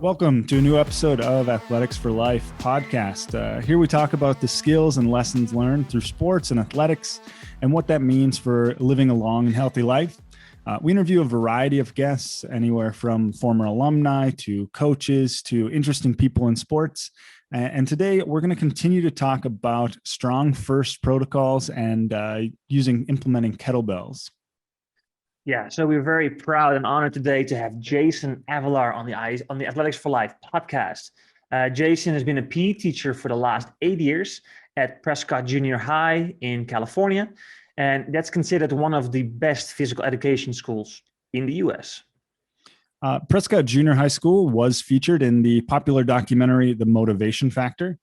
Welcome to a new episode of Athletics for Life podcast. Here we talk about the skills and lessons learned through sports and athletics and what that means for living a long and healthy life. We interview a variety of guests, anywhere from former alumni to coaches to interesting people in sports. And today we're going to continue to talk about StrongFirst protocols and implementing kettlebells. Yeah, so we're very proud and honored today to have Jason Avelar on the Athletics for Life podcast. Jason has been a PE teacher for the last 8 years at Prescott Junior High in California, and that's considered one of the best physical education schools in the U.S. Prescott Junior High School was featured in the popular documentary, The Motivation Factor,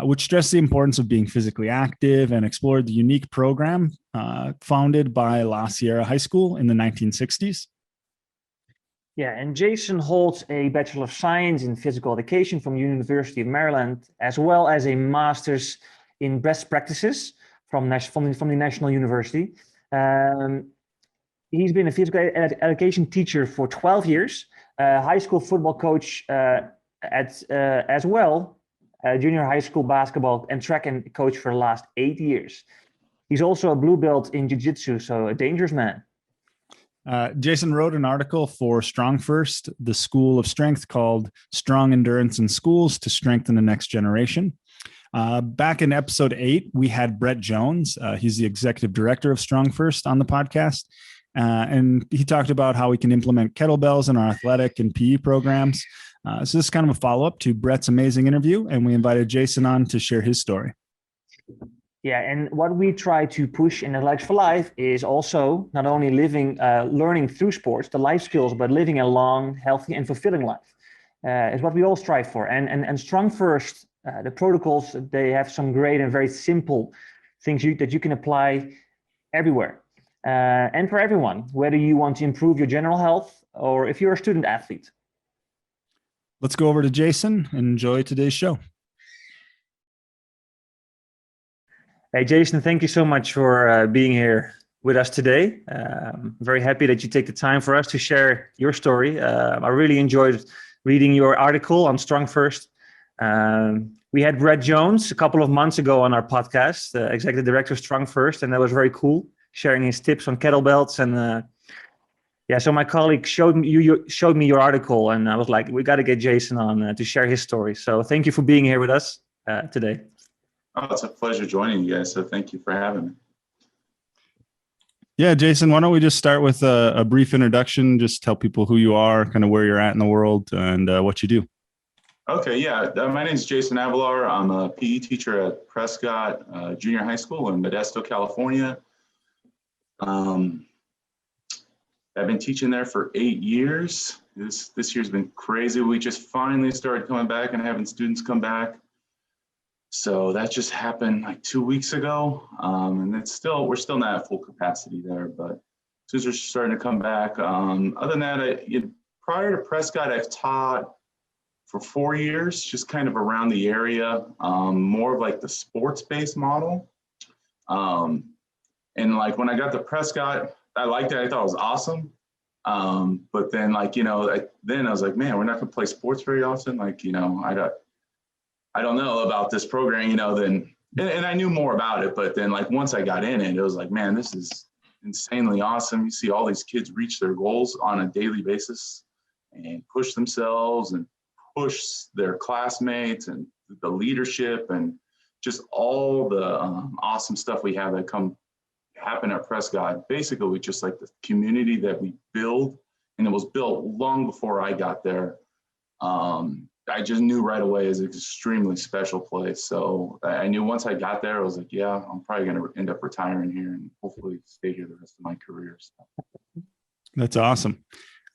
which stressed the importance of being physically active and explored the unique program founded by La Sierra High School in the 1960s. Yeah, and Jason holds a Bachelor of Science in Physical Education from University of Maryland, as well as a Master's in Best Practices from the National University. He's been a physical education teacher for 12 years, high school football coach as well, junior high school basketball and track and coach for the last 8 years. He's also a blue belt in Jiu Jitsu, so a dangerous man. Jason wrote an article for StrongFirst, the School of Strength, called Strong Endurance in Schools to Strengthen the Next Generation. Back in episode 8, we had Brett Jones. He's the executive director of StrongFirst on the podcast. And he talked about how we can implement kettlebells in our athletic and PE programs. So this is kind of a follow-up to Brett's amazing interview, and we invited Jason on to share his story. Yeah, and what we try to push in Athletics for Life is also not only learning through sports, the life skills, but living a long, healthy, and fulfilling life is what we all strive for. And StrongFirst, the protocols, they have some great and very simple things that you can apply everywhere. And for everyone, whether you want to improve your general health or if you're a student athlete. Let's go over to Jason and enjoy today's show. Hey, Jason, thank you so much for being here with us today. I'm very happy that you take the time for us to share your story. I really enjoyed reading your article on StrongFirst. We had Brett Jones a couple of months ago on our podcast, the executive director of StrongFirst, and that was very cool, sharing his tips on kettlebells. And so my colleague showed me your article, and I was like, we got to get Jason on to share his story. So thank you for being here with us today. Oh, it's a pleasure joining you guys. So thank you for having me. Yeah, Jason, why don't we just start with a brief introduction, just tell people who you are, kind of where you're at in the world, and what you do. Okay, yeah. My name is Jason Avelar. I'm a PE teacher at Prescott Junior High School in Modesto, California. I've been teaching there for 8 years. This year's been crazy. We just finally started coming back and having students come back. So that just happened like 2 weeks ago. And we're still not at full capacity there, but students are starting to come back. Other than that, prior to Prescott, I've taught for 4 years, just kind of around the area, more of like the sports-based model. And like when I got to Prescott, I liked it. I thought it was awesome. But then then I was like, man, we're not gonna play sports very often. I don't know about this program, then, and I knew more about it, but then like once I got in it, it was like, man, this is insanely awesome. You see all these kids reach their goals on a daily basis and push themselves and push their classmates and the leadership and just all the awesome stuff we have that happen at Prescott. Basically, we just like the community that we build, and it was built long before I got there. I just knew right away it's an extremely special place. So I knew once I got there, I was like, yeah, I'm probably going to end up retiring here and hopefully stay here the rest of my career. So. That's awesome.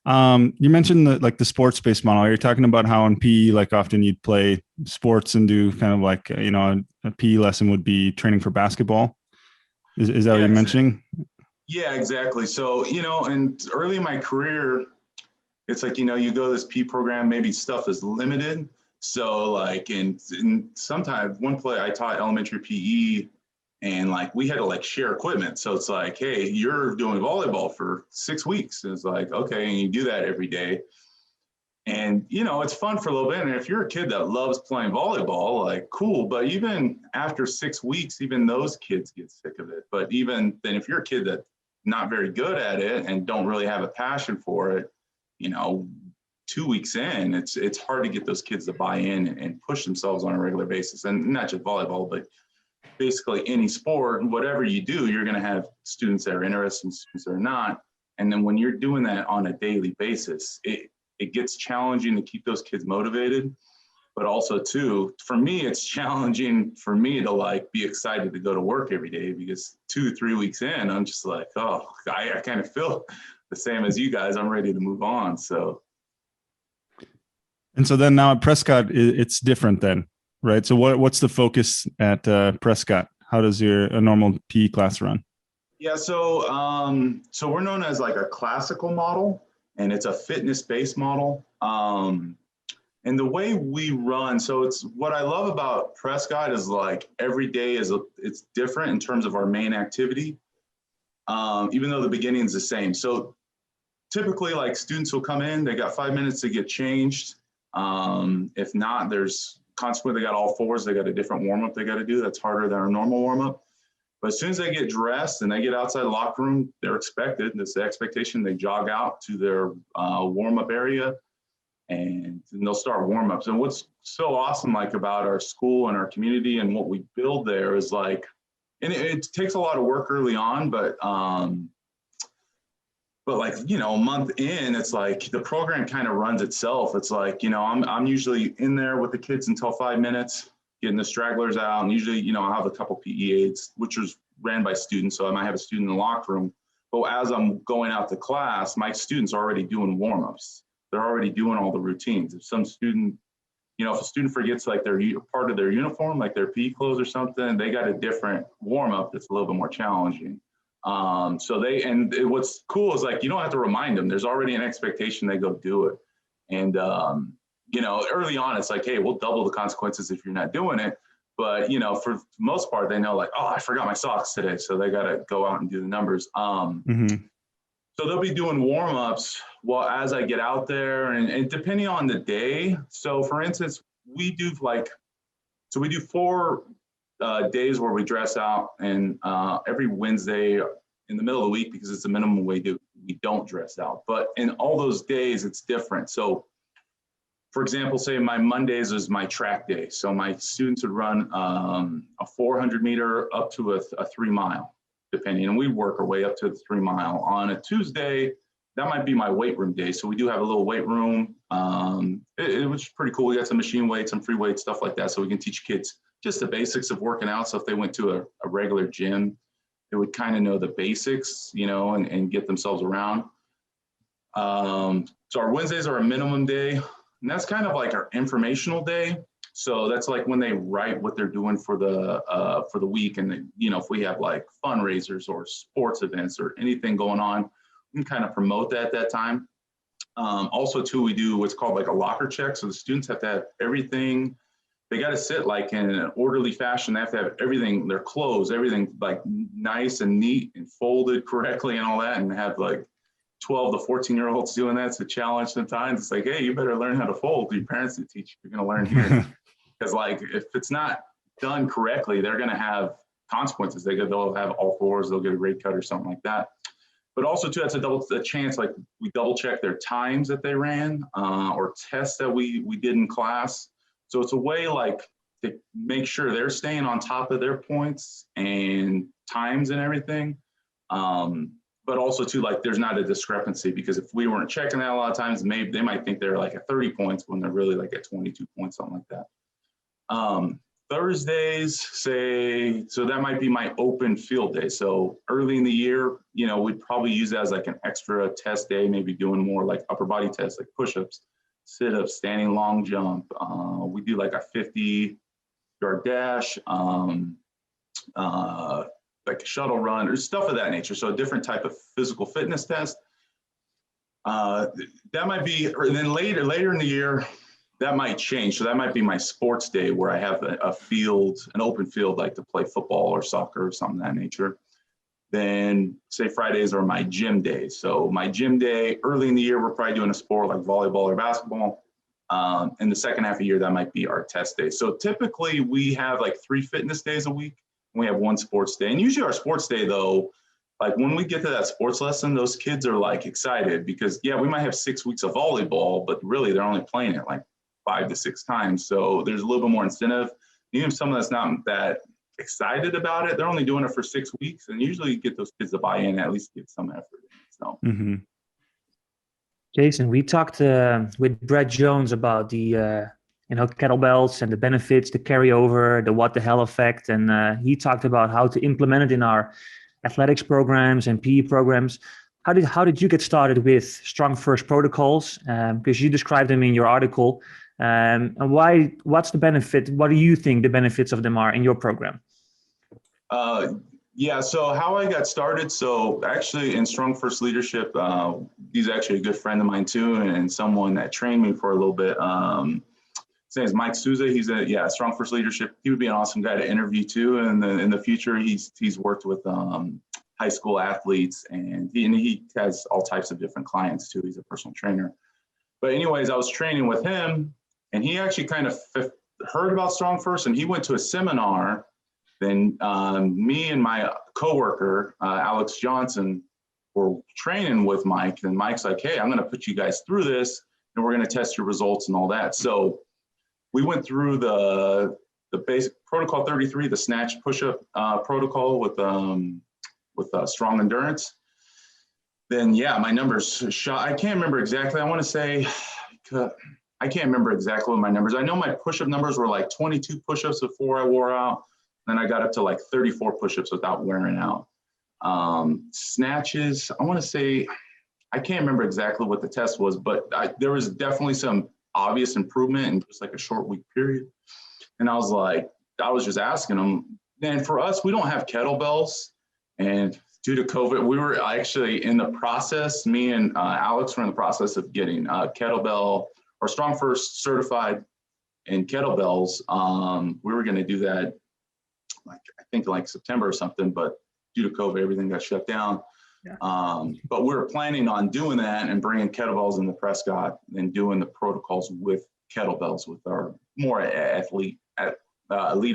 You mentioned the sports-based model. You're talking about how in PE, like often you'd play sports and do kind of like, a PE lesson would be training for basketball. Is that what you're mentioning? Yeah, exactly. So, and early in my career, it's like, you go to this PE program, maybe stuff is limited. So like in sometimes one play I taught elementary PE and like we had to like share equipment. So it's like, hey, you're doing volleyball for 6 weeks. And it's like, okay, and you do that every day. And, you know, it's fun for a little bit. And if you're a kid that loves playing volleyball, like cool. But even after 6 weeks, even those kids get sick of it. But even then, if you're a kid that's not very good at it and don't really have a passion for it, you know, 2 weeks in, it's hard to get those kids to buy in and push themselves on a regular basis. And not just volleyball, but basically any sport, whatever you do, you're going to have students that are interested and students that are not. And then when you're doing that on a daily basis, it gets challenging to keep those kids motivated. But also too, for me, it's challenging for me to like be excited to go to work every day, because 2-3 weeks in, I'm just like, oh, I kind of feel the same as you guys. I'm ready to move on. So. And so then now at Prescott, it's different then, right? So what's the focus at Prescott? How does a normal PE class run? Yeah, so we're known as like a classical model, and it's a fitness-based model. And the way we run, so it's what I love about Prescott is like every day it's different in terms of our main activity, even though the beginning is the same. So typically, like students will come in, they got 5 minutes to get changed. If not, consequently they got all fours. They got a different warm up they got to do. That's harder than our normal warm up. But as soon as they get dressed and they get outside the locker room, they're expected. That's the expectation. They jog out to their warm up area, and they'll start warm ups. And what's so awesome like about our school and our community and what we build there is like, and it takes a lot of work early on, but like, you know, a month in, it's like the program kind of runs itself. It's like, you know, I'm usually in there with the kids until 5 minutes, getting the stragglers out. And usually, you know, I'll have a couple PE aides, which is ran by students. So I might have a student in the locker room. But as I'm going out to class, my students are already doing warm-ups. They're already doing all the routines. If some student, you know, if a student forgets like their part of their uniform, like their PE clothes or something, they got a different warm-up that's a little bit more challenging. What's cool is like, you don't have to remind them. There's already an expectation they go do it. And, you know, early on, it's like, hey, we'll double the consequences if you're not doing it. But, you know, for the most part, they know like, oh, I forgot my socks today. So they got to go out and do the numbers. So they'll be doing warm-ups as I get out there, and depending on the day. So for instance, we do 4 days where we dress out, and every Wednesday in the middle of the week, because it's the minimum we don't dress out. But in all those days, it's different. So for example, say my Mondays is my track day. So my students would run a 400 meter up to a 3 mile, depending, and we work our way up to the 3 mile. On a Tuesday, that might be my weight room day. So we do have a little weight room. It was pretty cool. We got some machine weights, some free weights, stuff like that. So we can teach kids just the basics of working out. So if they went to a regular gym, they would kind of know the basics, you know, and get themselves around. So our Wednesdays are a minimum day, and that's kind of like our informational day. So that's like when they write what they're doing for the week. And they, you know, if we have like fundraisers or sports events or anything going on, we can kind of promote that at that time. Also too, we do what's called like a locker check. So the students have to have everything. They got to sit like in an orderly fashion. They have to have everything, their clothes, everything like nice and neat and folded correctly and all that, and have like 12 to 14-year-olds doing that. It's a challenge sometimes. It's like, hey, you better learn how to fold. Your parents to teach you. You're going to learn here. Because like if it's not done correctly, they're going to have consequences. They'll have all fours. They'll get a grade cut or something like that. But also too, that's a chance. Like we double check their times that they ran or tests that we did in class. So it's a way like to make sure they're staying on top of their points and times and everything. But also too, like there's not a discrepancy, because if we weren't checking that a lot of times, maybe they might think they're like at 30 points when they're really like at 22 points, something like that. Thursdays, so that might be my open field day. So early in the year, you know, we'd probably use that as like an extra test day, maybe doing more like upper body tests, like push-ups, sit-ups, standing long jump. We do like a 50-yard dash, like a shuttle run or stuff of that nature. So a different type of physical fitness test. That might be, or then later in the year, that might change. So that might be my sports day where I have a field, an open field, like to play football or soccer or something of that nature. Then say Fridays are my gym days. So my gym day, early in the year, we're probably doing a sport like volleyball or basketball. In the second half of the year, that might be our test day. So typically we have like 3 fitness days a week, and we have 1 sports day. And usually our sports day though, like when we get to that sports lesson, those kids are like excited because yeah, we might have 6 weeks of volleyball, but really they're only playing it like 5 to 6 times. So there's a little bit more incentive. Even if someone that's not that excited about it, they're only doing it for 6 weeks, and usually you get those kids to buy in, at least get some effort in. So Jason, we talked with Brett Jones about the kettlebells and the benefits, the carryover, the what the hell effect, and he talked about how to implement it in our athletics programs and PE programs. How did you get started with StrongFirst protocols? Because you described them in your article. And what's the benefit? What do you think the benefits of them are in your program? Yeah, so how I got started, so actually in StrongFirst leadership, he's actually a good friend of mine too, and someone that trained me for a little bit. His name is Mike Souza. He's StrongFirst leadership. He would be an awesome guy to interview too. And in the future, he's worked with high school athletes, and he has all types of different clients too. He's a personal trainer. But anyways, I was training with him, and he actually kind of heard about StrongFirst, and he went to a seminar. Then me and my coworker, Alex Johnson, were training with Mike, and Mike's like, hey, I'm going to put you guys through this, and we're going to test your results and all that. So we went through the basic protocol 33, the snatch push-up protocol with strong endurance. Then, yeah, my numbers shot. I can't remember exactly. I want to say, I can't remember exactly what my numbers. I know my push-up numbers were like 22 push-ups before I wore out. Then I got up to like 34 push-ups without wearing out. Snatches, I want to say, I can't remember exactly what the test was, but there was definitely some obvious improvement in just like a short week period. And I was just asking them. And for us, we don't have kettlebells. And due to COVID, we were actually in the process, me and Alex were in the process of getting kettlebell or StrongFirst certified in kettlebells. We were going to do that I think like September or something, but due to COVID, everything got shut down. Yeah. But we're planning on doing that and bringing kettlebells into Prescott and doing the protocols with kettlebells with our more elite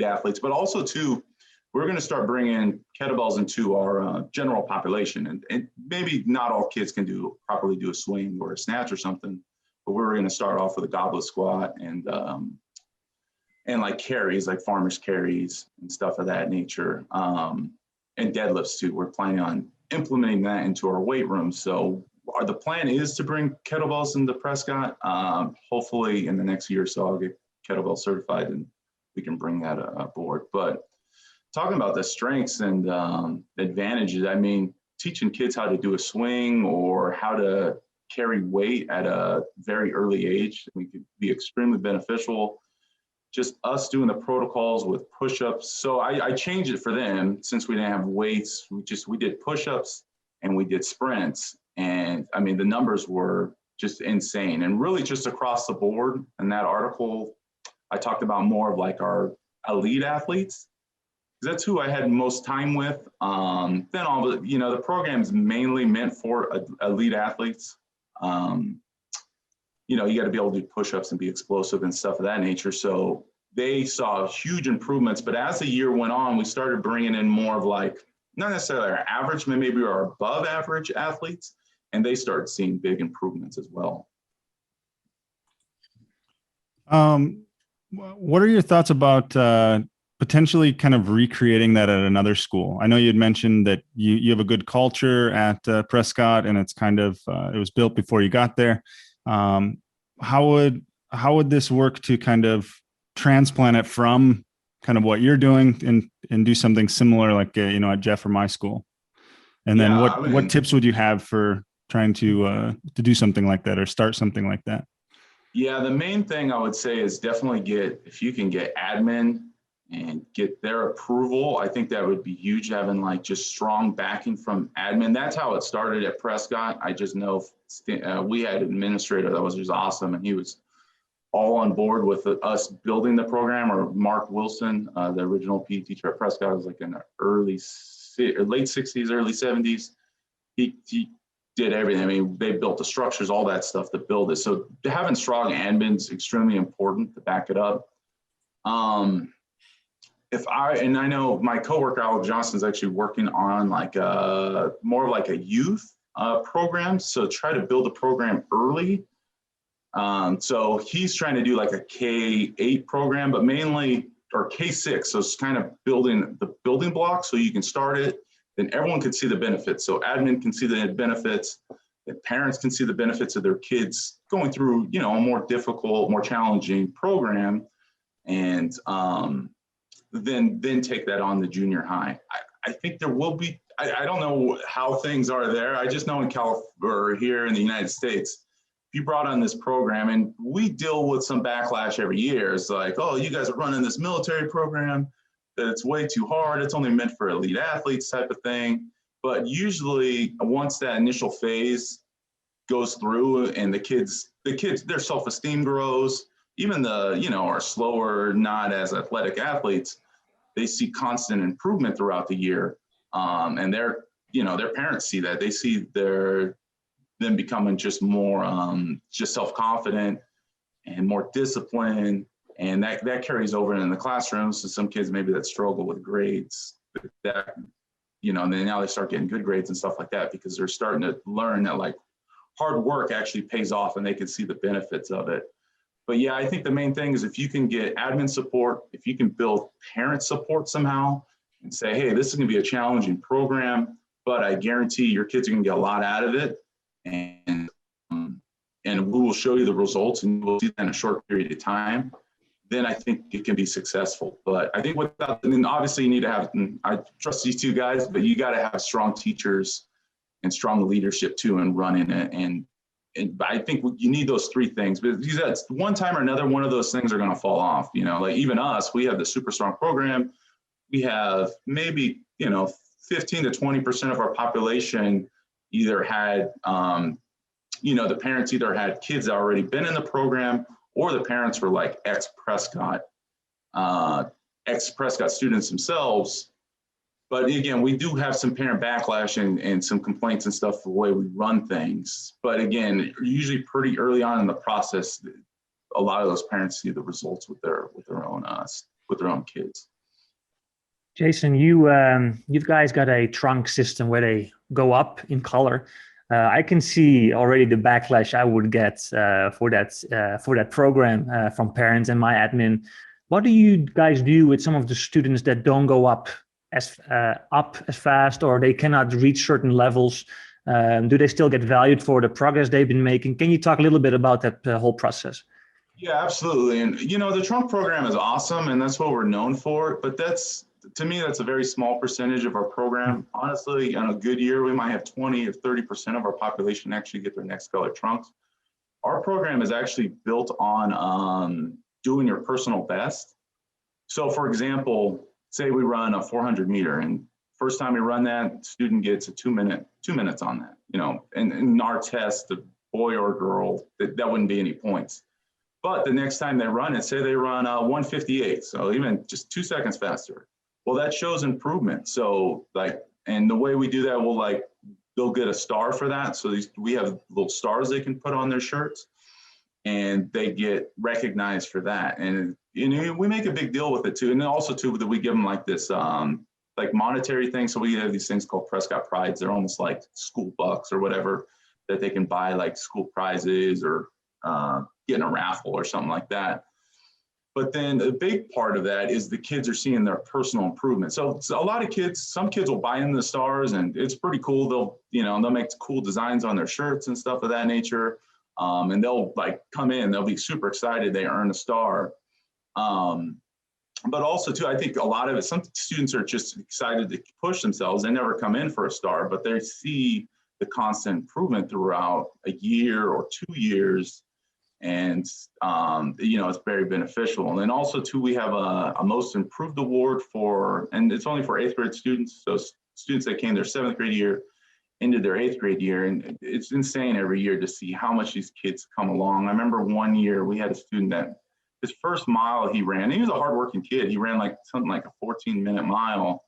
athletes, but also too, we're going to start bringing kettlebells into our general population, and maybe not all kids can properly do a swing or a snatch or something, but we're going to start off with a goblet squat and like carries, like farmers carries and stuff of that nature, and deadlifts too. We're planning on implementing that into our weight room. So the plan is to bring kettlebells into Prescott. Hopefully in the next year or so, I'll get kettlebell certified and we can bring that aboard. But talking about the strengths and advantages, I mean, teaching kids how to do a swing or how to carry weight at a very early age, we could be extremely beneficial. Just us doing the protocols with push-ups. So I changed it for them since we didn't have weights. We did push-ups and we did sprints. And I mean, the numbers were just insane and really just across the board. In that article, I talked about more of like our elite athletes. That's who I had most time with. Then all the, the program's mainly meant for elite athletes. You got to be able to do push-ups and be explosive and stuff of that nature. So they saw huge improvements. But as the year went on, we started bringing in more of like, not necessarily our average, maybe our above average athletes, and they started seeing big improvements as well. What are your thoughts about potentially kind of recreating that at another school? I know you had mentioned that you have a good culture at Prescott, and it's kind of it was built before you got there. How would this work to kind of transplant it from kind of what you're doing and do something similar like at Jeff or my school? And then what tips would you have for trying to do something like that or start something like that? Yeah, the main thing I would say is definitely if you can get admin and get their approval, I think that would be huge, having like just strong backing from admin. That's how it started at Prescott. I just know we had an administrator that was just awesome, and he was all on board with us building the program, or Mark Wilson, the original PE teacher at Prescott, was like in the early late 60s, early 70s. He did everything. I mean, they built the structures, all that stuff to build it. So having strong admin is extremely important to back it up. I know my coworker, Alex Johnson, is actually working on like more of like a youth program. So try to build a program early. So he's trying to do like a K-8 program, but mainly, or K-6. So it's kind of building the building blocks so you can start it. Then everyone can see the benefits. So admin can see the benefits, the parents can see the benefits of their kids going through, you know, a more difficult, more challenging program, and then take that on the junior high. I think there will be, I don't know how things are there. I just know in California or here in the United States, if you brought on this program, and we deal with some backlash every year, it's like, oh, you guys are running this military program, that it's way too hard. It's only meant for elite athletes type of thing. But usually once that initial phase goes through and the kids, their self-esteem grows, even the, you know, are slower, not as athletic athletes, they see constant improvement throughout the year. And their parents see that. They see them becoming just more, just self-confident and more disciplined. And that carries over in the classroom. So some kids maybe that struggle with grades, that, you know, and then now they start getting good grades and stuff like that because they're starting to learn that like hard work actually pays off and they can see the benefits of it. But yeah, I think the main thing is if you can get admin support, if you can build parent support somehow and say, hey, this is going to be a challenging program, but I guarantee your kids are going to get a lot out of it. And we will show you the results and we'll see that in a short period of time. Then I think it can be successful. But I think without, and then obviously you need to have, and I trust these two guys, but you got to have strong teachers and strong leadership too and running it. And I think you need those three things, but that's one time or another, one of those things are going to fall off. You know, like even us, we have the super strong program. We have maybe, 15 to 20% of our population either had, the parents either had kids that already been in the program, or the parents were like ex-Prescott students themselves. But again, we do have some parent backlash and some complaints and stuff for the way we run things. But again, usually pretty early on in the process, a lot of those parents see the results with their own kids. Jason, you guys got a trunk system where they go up in color. I can see already the backlash I would get for that program from parents and my admin. What do you guys do with some of the students that don't go up as fast, or they cannot reach certain levels? Do they still get valued for the progress they've been making? Can you talk a little bit about that whole process? Yeah, absolutely. And the trunk program is awesome, and that's what we're known for. But to me, that's a very small percentage of our program. Honestly, on a good year, we might have 20 or 30% of our population actually get their next color trunks. Our program is actually built on doing your personal best. So for example, say we run a 400 meter, and first time we run that, student gets a 2 minutes on that, and in our test, the boy or girl, that wouldn't be any points. But the next time they run it, say they run 158, so even just 2 seconds faster. Well, that shows improvement. So and the way we do that, they'll get a star for that. So we have little stars they can put on their shirts, and they get recognized for that. And we make a big deal with it too. And then also too, that we give them like this monetary thing. So we have these things called Prescott Prides. They're almost like school bucks or whatever that they can buy, like school prizes or get in a raffle or something like that. But then a big part of that is the kids are seeing their personal improvement. So a lot of kids, some kids will buy into the stars, and it's pretty cool. They'll make cool designs on their shirts and stuff of that nature. And they'll come in, they'll be super excited they earn a star. But also too, I think a lot of it, some students are just excited to push themselves. They never come in for a star, but they see the constant improvement throughout a year or 2 years. And, it's very beneficial. And then also too, we have a most improved award and it's only for 8th grade students. So students that came their 7th grade year into their 8th grade year. And it's insane every year to see how much these kids come along. I remember one year we had a student that his first mile he ran, he was a hardworking kid. He ran something like a 14-minute mile.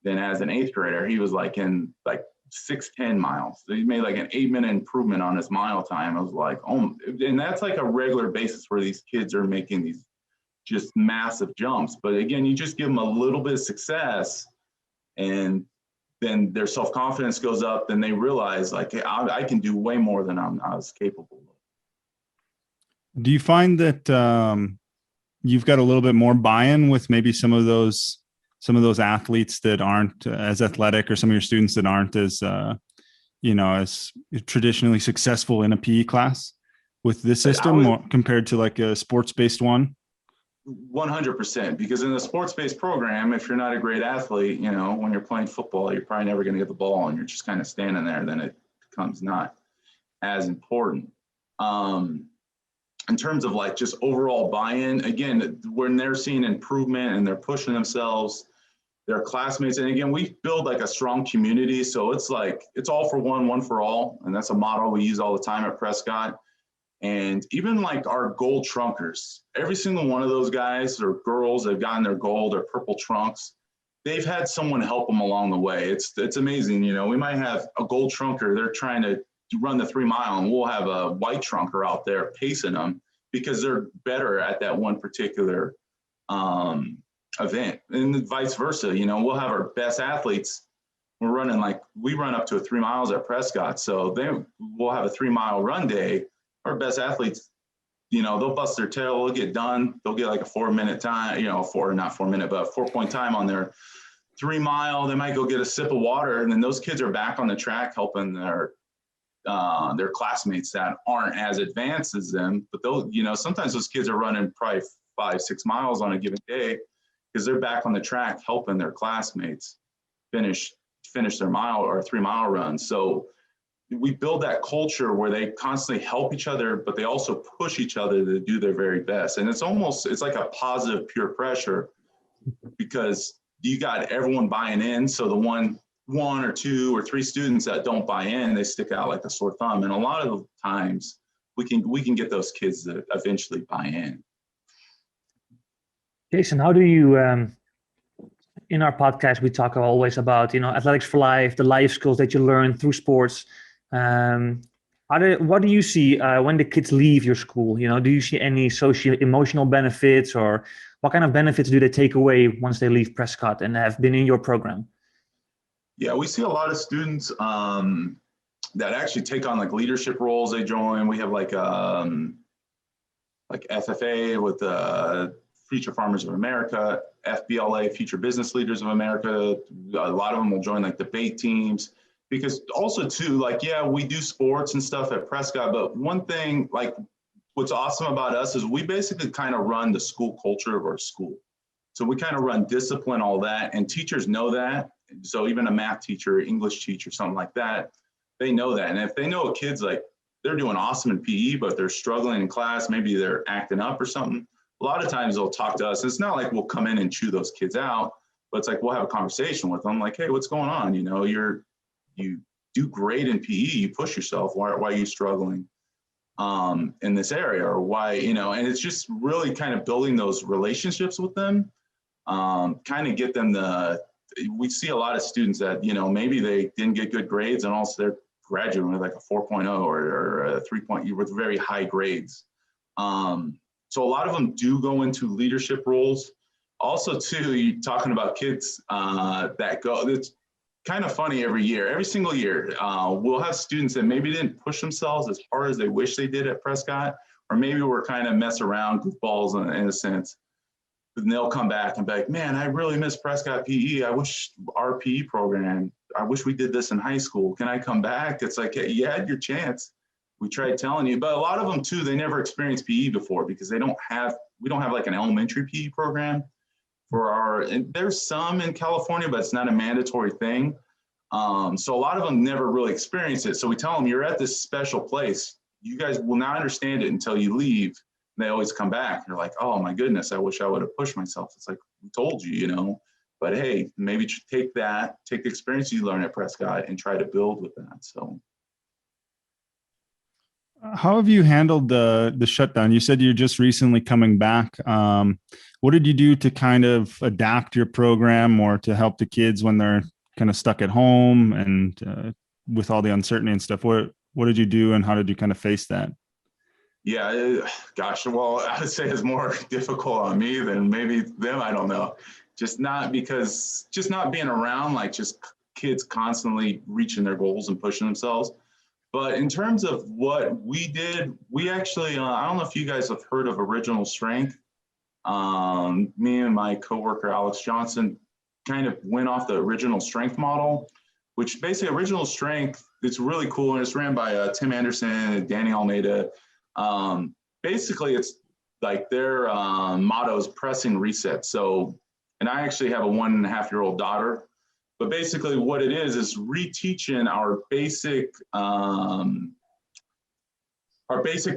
then as an 8th grader, he was like in like 6:10 miles. So he made like an 8-minute improvement on his mile time. I was like, oh, and that's like a regular basis where these kids are making these just massive jumps. But again, you just give them a little bit of success, and then their self-confidence goes up, then they realize like, hey, I can do way more than I was capable of. Do you find that you've got a little bit more buy-in with maybe some of those athletes that aren't as athletic, or some of your students that aren't as as traditionally successful in a PE class with this system compared to like a sports-based one? 100%, because in a sports-based program, if you're not a great athlete, when you're playing football, you're probably never going to get the ball and you're just kind of standing there, then it becomes not as important. In terms of like just overall buy-in, again, when they're seeing improvement and they're pushing themselves, their classmates, and again, we build like a strong community. So it's like, it's all for one for all. And that's a model we use all the time at Prescott. And even like our gold trunkers, every single one of those guys or girls that have gotten their gold or purple trunks, they've had someone help them along the way. It's amazing. We might have a gold trunker, they're trying to run the 3 mile, and we'll have a white trunker out there pacing them because they're better at that one particular event, and vice versa. We'll have our best athletes. We run up to 3 miles at Prescott. So we'll have a 3 mile run day. Our best athletes, they'll bust their tail, they'll get done. They'll get like a 4-minute time, not 4-minute, but 4-point time on their 3 mile. They might go get a sip of water, and then those kids are back on the track helping their classmates that aren't as advanced as them. But those, sometimes those kids are running probably 5-6 miles on a given day because they're back on the track helping their classmates finish their mile or 3 mile run. So we build that culture where they constantly help each other, but they also push each other to do their very best. And it's like a positive peer pressure, because you got everyone buying in. So the one or 2 or 3 students that don't buy in, they stick out like a sore thumb. And a lot of the times we can get those kids to eventually buy in. Jason, how do you, in our podcast, we talk always about, athletics for life, the life skills that you learn through sports. What do you see when the kids leave your school? Do you see any social emotional benefits, or what kind of benefits do they take away once they leave Prescott and have been in your program? Yeah, we see a lot of students that actually take on like leadership roles. They join. We have like FFA with the Future Farmers of America, FBLA, Future Business Leaders of America. A lot of them will join like debate teams, because also too, like, yeah, we do sports and stuff at Prescott, but one thing, like, what's awesome about us is we basically kind of run the school culture of our school. So we kind of run discipline, all that, and teachers know that. So even a math teacher, English teacher, something like that, they know that. And if they know a kid's like, they're doing awesome in PE, but they're struggling in class, maybe they're acting up or something, a lot of times they'll talk to us. It's not like we'll come in and chew those kids out, but it's like we'll have a conversation with them, like, hey, what's going on? You do great in PE, you push yourself. Why are you struggling in this area? Or why, and it's just really kind of building those relationships with them, kind of get them we see a lot of students that, maybe they didn't get good grades, and also they're graduating with like a 4.0 or a 3.0 with very high grades. So a lot of them do go into leadership roles. Also too, you're talking about kids that go, it's kind of funny every single year, we'll have students that maybe didn't push themselves as hard as they wish they did at Prescott, or maybe we're kind of mess around, goofballs in a sense. But they'll come back and be like, man, I really miss Prescott PE. I wish our PE program, I wish we did this in high school. Can I come back? It's like, hey, you had your chance. We tried telling you, but a lot of them too, they never experienced PE before, because we don't have like an elementary PE program and there's some in California, but it's not a mandatory thing. So a lot of them never really experienced it. So we tell them, you're at this special place. You guys will not understand it until you leave. And they always come back. They're like, oh my goodness, I wish I would have pushed myself. It's like, we told you, but hey, maybe take the experience you learn at Prescott and try to build with that. So. How have you handled the shutdown? You said you're just recently coming back. What did you do to kind of adapt your program or to help the kids when they're kind of stuck at home and with all the uncertainty and stuff? What did you do and how did you kind of face that? Yeah, gosh, well, I would say it's more difficult on me than maybe them. I don't know. Just not being around, like just kids constantly reaching their goals and pushing themselves. But in terms of what we did, we actually, I don't know if you guys have heard of Original Strength. Me and my coworker, Alex Johnson, kind of went off the Original Strength model, which basically Original Strength, it's really cool. And it's ran by Tim Anderson and Danny Almeida. Basically, it's like their motto is pressing reset. So, and I actually have a 1.5-year-old daughter, but basically what it is reteaching our basic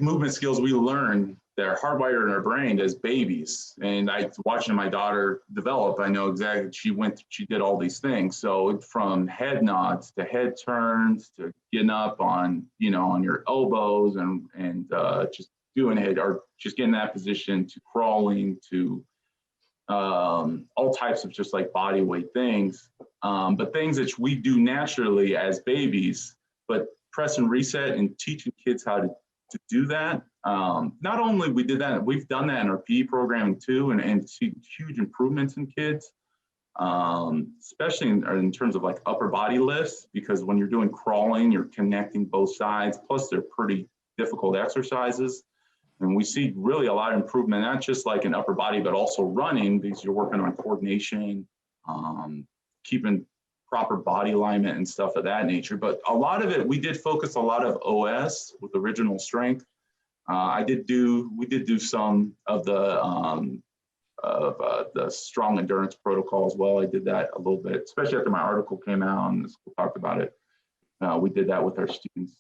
movement skills we learned that are hardwired in our brain as babies. And watching my daughter develop, I know exactly she did all these things. So from head nods to head turns to getting up on your elbows and just doing it, or just getting that position, to crawling, to all types of just like body weight things, but things that we do naturally as babies. But press and reset and teaching kids how to do that. Not only we did that, we've done that in our PE programming too, and see huge improvements in kids, especially in terms of like upper body lifts, because when you're doing crawling, you're connecting both sides, plus they're pretty difficult exercises. And we see really a lot of improvement, not just like in upper body, but also running, because you're working on coordination, keeping proper body alignment and stuff of that nature. But a lot of it, we did focus a lot of OS with Original Strength. We did do some of the strong endurance protocol as well. I did that a little bit, especially after my article came out and the school talked about it. We did that with our students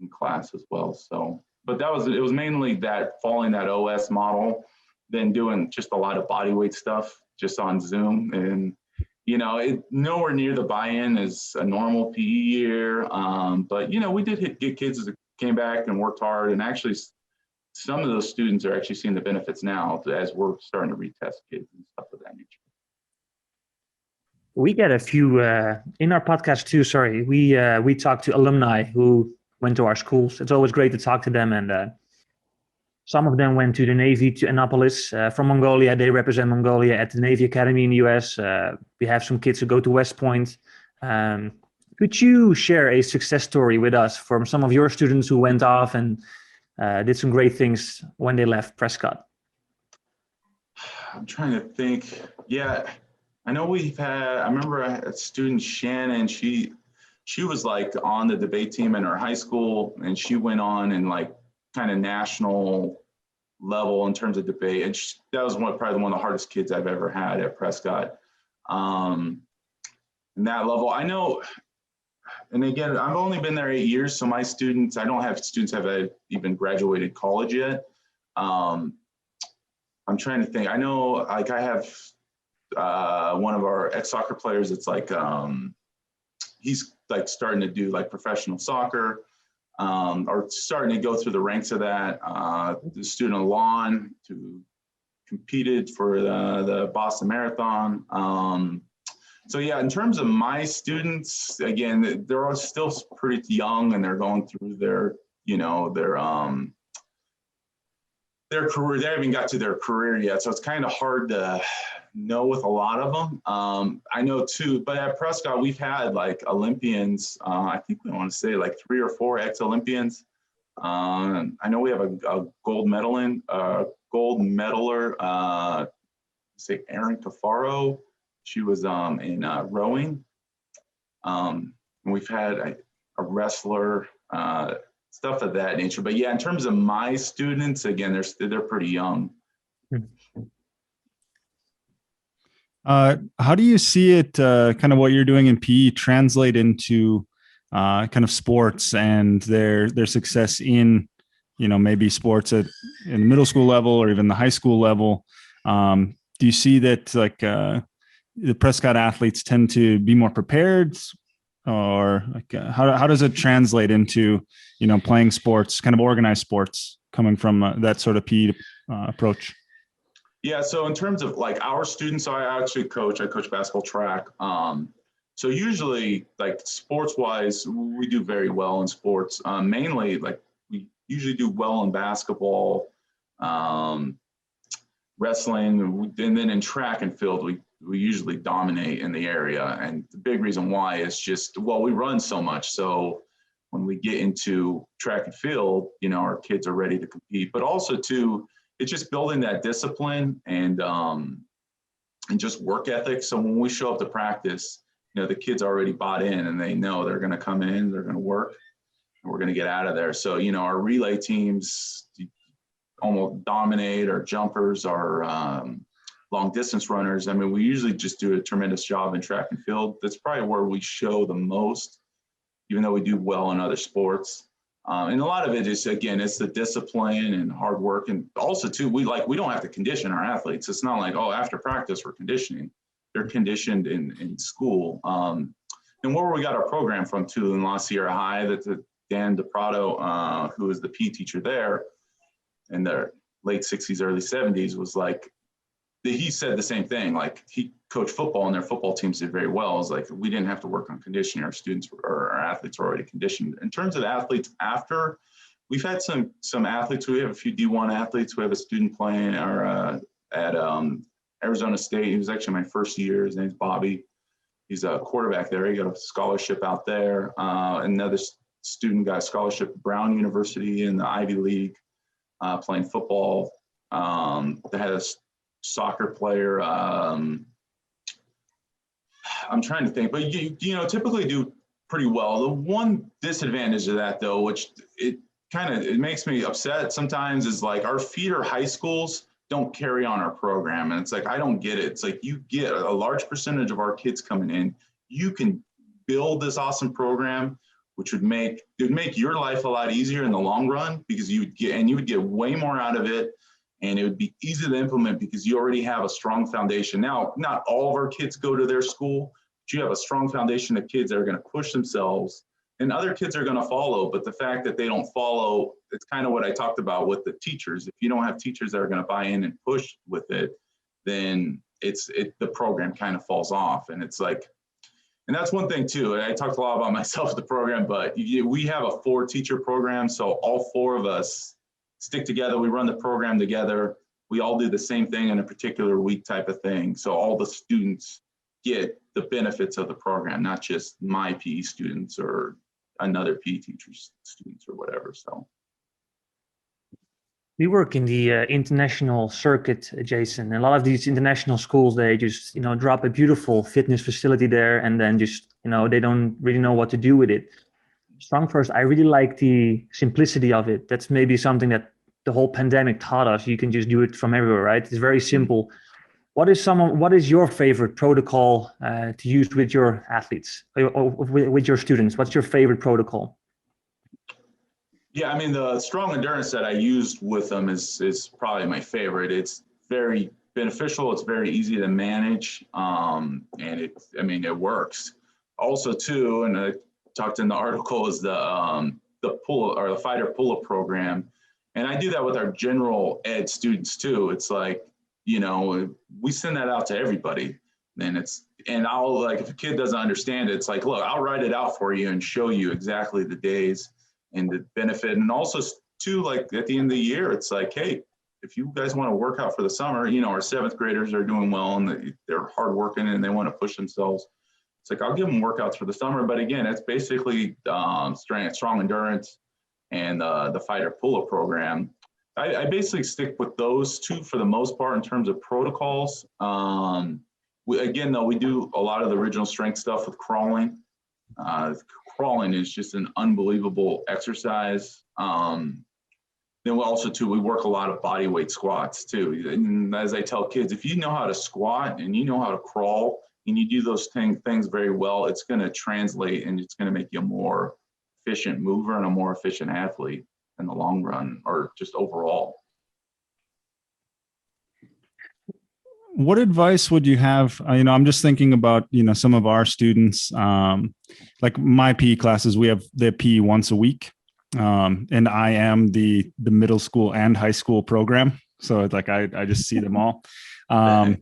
in class as well. So, but it was mainly that following that OS model, then doing just a lot of body weight stuff just on Zoom. And nowhere near the buy-in as a normal PE year. But, we did get kids that came back and worked hard. And actually, some of those students are actually seeing the benefits now as we're starting to retest kids and stuff of that nature. We get a few in our podcast too. Sorry, we talk to alumni who went to our schools. It's always great to talk to them. And some of them went to the Navy, to Annapolis. From Mongolia, they represent Mongolia at the Navy Academy in the US. We have some kids who go to West Point. Could you share a success story with us from some of your students who went off and did some great things when they left Prescott? I'm trying to think. Yeah, I know I remember a student, Shannon, she was like on the debate team in her high school, and she went on and like kind of national level in terms of debate. And that was probably one of the hardest kids I've ever had at Prescott. In that level, I know, and again, I've only been there 8 years, so my students, I don't have students have even graduated college yet. I'm trying to think. I know, like I have one of our ex-soccer players, it's like, he's like starting to do like professional soccer, or starting to go through the ranks of that. The student Alon competed for the Boston Marathon. So yeah, in terms of my students, again, they're all still pretty young and they're going through their career. They haven't got to their career yet, so it's kind of hard to know with a lot of them. I know too, but at Prescott, we've had like Olympians. I think we want to say like 3 or 4 ex-Olympians. I know we have a gold medaler, say Erin Cafaro. She was in rowing. And we've had a wrestler, stuff of that nature. But yeah, in terms of my students, again, they're pretty young. How do you see it, kind of what you're doing in PE translate into kind of sports and their success in, maybe sports in the middle school level or even the high school level? Do you see that like the Prescott athletes tend to be more prepared or like how does it translate into, playing sports, kind of organized sports, coming from that sort of PE approach? Yeah. So in terms of like our students, I coach basketball, track. So usually, like sports wise, we do very well in sports. Mainly, like we usually do well in basketball, wrestling, and then in track and field, we usually dominate in the area. And the big reason why is just, well, we run so much. So when we get into track and field, our kids are ready to compete. But also too, it's just building that discipline and just work ethic. So when we show up to practice, the kids already bought in and they know they're going to come in, they're going to work, and we're going to get out of there. So, our relay teams almost dominate, our jumpers, our long distance runners. I mean, we usually just do a tremendous job in track and field. That's probably where we show the most, even though we do well in other sports. And a lot of it is, again, it's the discipline and hard work. And also too, we don't have to condition our athletes. It's not like, oh, after practice, we're conditioning. They're conditioned in school. And where we got our program from too, in La Sierra High, that's Dan DePrado, who was the PE teacher there in the late 60s, early 70s, was like, he said the same thing. Like, he coached football and their football teams did very well. It's like, we didn't have to work on conditioning. Our students or our athletes were already conditioned. In terms of athletes after, we've had some athletes. We have a few D1 athletes. We have a student playing at Arizona State. He was actually my first year. His name's Bobby. He's a quarterback there. He got a scholarship out there. Another student got a scholarship at Brown University in the Ivy League, playing football. They had a soccer player. I'm trying to think, but typically do pretty well. The one disadvantage of that, though, which it makes me upset sometimes, is like our feeder high schools don't carry on our program. And it's like, I don't get it. It's like, you get a large percentage of our kids coming in, you can build this awesome program, which would make your life a lot easier in the long run, because you would get way more out of it. And it would be easy to implement because you already have a strong foundation. Now, not all of our kids go to their school, but you have a strong foundation of kids that are going to push themselves, and other kids are going to follow. But the fact that they don't follow, it's kind of what I talked about with the teachers. If you don't have teachers that are going to buy in and push with it, then the program kind of falls off. And it's like, and that's one thing too. I talked a lot about myself at the program, but we have a 4-teacher program. So all 4 of us stick together. We run the program together. We all do the same thing in a particular week type of thing. So all the students get the benefits of the program, not just my PE students or another PE teacher's students or whatever. So we work in the international circuit, Jason. A lot of these international schools, they just drop a beautiful fitness facility there, and then just they don't really know what to do with it. StrongFirst, I really like the simplicity of it. That's maybe something that the whole pandemic taught us. You can just do it from everywhere, right? It's very simple. What is your favorite protocol to use with your athletes or with your students? What's your favorite protocol? Yeah, I mean, the strong endurance that I used with them is probably my favorite. It's very beneficial. It's very easy to manage, and it works. Also, too, and I talked in the article, is the pull or the fighter pull-up program, and I do that with our general ed students too. It's like, we send that out to everybody, and I'll, like, if a kid doesn't understand it, it's like, look, I'll write it out for you and show you exactly the days and the benefit. And also too, like at the end of the year, it's like, hey, if you guys want to work out for the summer, our 7th graders are doing well and they're hardworking and they want to push themselves. It's like, I'll give them workouts for the summer. But again, it's basically strong endurance and the fighter pull-up program. I basically stick with those 2 for the most part in terms of protocols. We do a lot of the original strength stuff with crawling. Crawling is just an unbelievable exercise. Then we work a lot of body weight squats too. And as I tell kids, if you know how to squat and you know how to crawl and you do those things very well, it's going to translate and it's going to make you a more efficient mover and a more efficient athlete in the long run, or just overall. What advice would you have? I'm just thinking about, some of our students, like my PE classes, we have the PE once a week. And I am the middle school and high school program. So it's like, I just see them all. But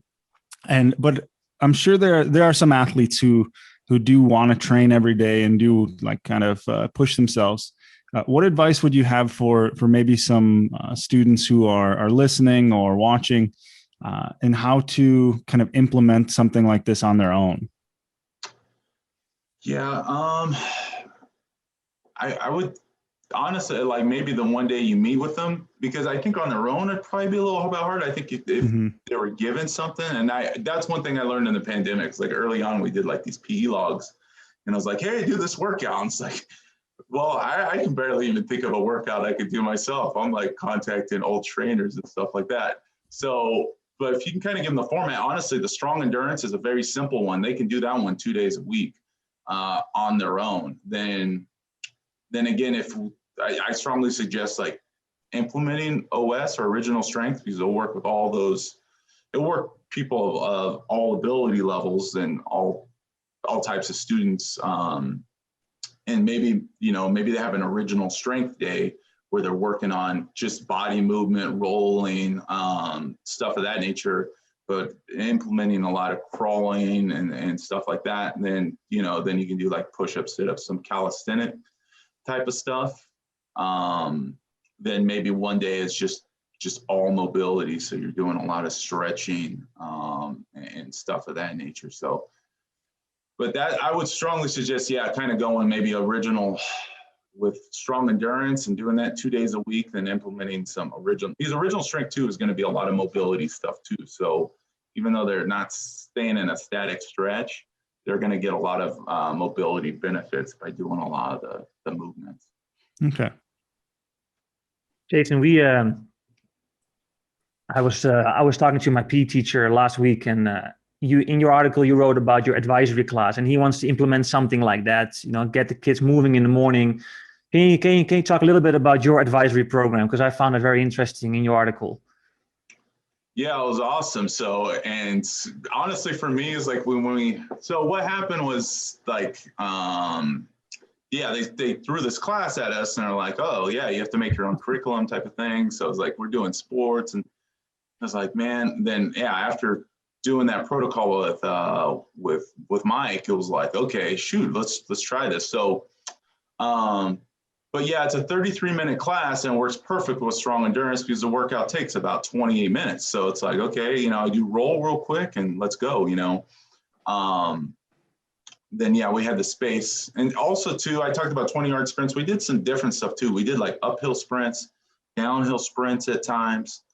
I'm sure there are some athletes who do want to train every day and do like kind of push themselves. What advice would you have for maybe some students who are listening or watching, and how to kind of implement something like this on their own? Yeah, I would honestly like maybe the one day you meet with them, because I think on their own it'd probably be a little bit hard. I think if they were given something, and that's one thing I learned in the pandemic. It's like early on we did like these PE logs, and I was like, hey, do this workout. And it's like, well, I can barely even think of a workout I could do myself. I'm like contacting old trainers and stuff like that. So, but if you can kind of give them the format, honestly, the strong endurance is a very simple one. They can do that one 2 days a week on their own. Then again, if I strongly suggest like implementing OS or original strength, because it'll work with all those, it'll work people of all ability levels and all types of students. And maybe they have an original strength day where they're working on just body movement, rolling, stuff of that nature, but implementing a lot of crawling and stuff like that. And then, then you can do like push-ups, sit-ups, some calisthenic type of stuff. Then maybe one day it's just all mobility. So you're doing a lot of stretching and stuff of that nature. So, but that I would strongly suggest, kind of going maybe original with strong endurance and doing that 2 days a week, then implementing some original strength too is going to be a lot of mobility stuff too. So even though they're not staying in a static stretch, they're going to get a lot of mobility benefits by doing a lot of the movements. Okay. Jason, I was talking to my PE teacher last week, and in your article you wrote about your advisory class, and he wants to implement something like that. Get the kids moving in the morning. Can you talk a little bit about your advisory program? Because I found it very interesting in your article. Yeah, it was awesome. So, and honestly, for me, is like so what happened was like, they threw this class at us and they're like, oh yeah, you have to make your own curriculum type of thing. So it's like, we're doing sports, and I was like, man, then after doing that protocol with Mike, it was like, okay, shoot, let's try this. So, but yeah, it's a 33-minute class and works perfect with strong endurance because the workout takes about 28 minutes. So it's like, okay, I do roll real quick and let's go, Then we had the space. And also too, I talked about 20-yard sprints. We did some different stuff too. We did like uphill sprints, downhill sprints at times,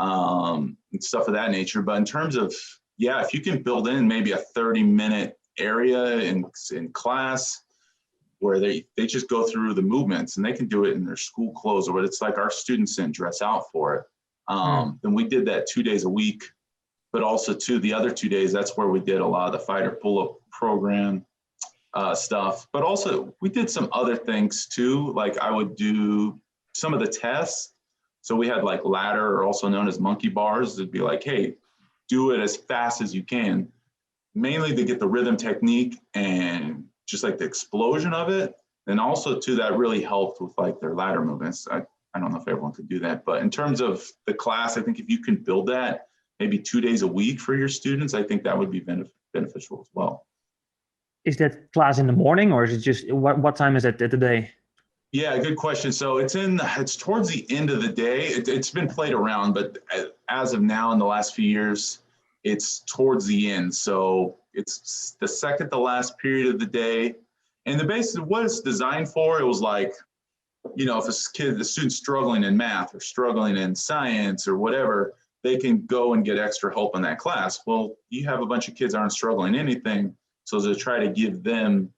and stuff of that nature. But in terms of, if you can build in maybe a 30-minute area in class, where they just go through the movements, and they can do it in their school clothes, or it's like our students didn't dress out for it. Then we did that 2 days a week, but also the other 2 days, that's where we did a lot of the fighter pull-up program stuff. But also we did some other things too. Like I would do some of the tests. So we had like ladder, or also known as monkey bars. It'd be like, hey, do it as fast as you can, mainly to get the rhythm technique and just like the explosion of it. And also too, that really helped with like their ladder movements. I don't know if everyone could do that, but in terms of the class, I think if you can build that maybe 2 days a week for your students, I think that would be beneficial as well. Is that class in the morning, or is it just, what time is it at the day? Yeah, good question. So it's towards the end of the day. It's been played around, but as of now, in the last few years, it's towards the end. So it's the second to last period of the day. And what it's designed for, it was like, if the student's struggling in math or struggling in science or whatever, they can go and get extra help in that class. Well, you have a bunch of kids that aren't struggling in anything. So to try to give them,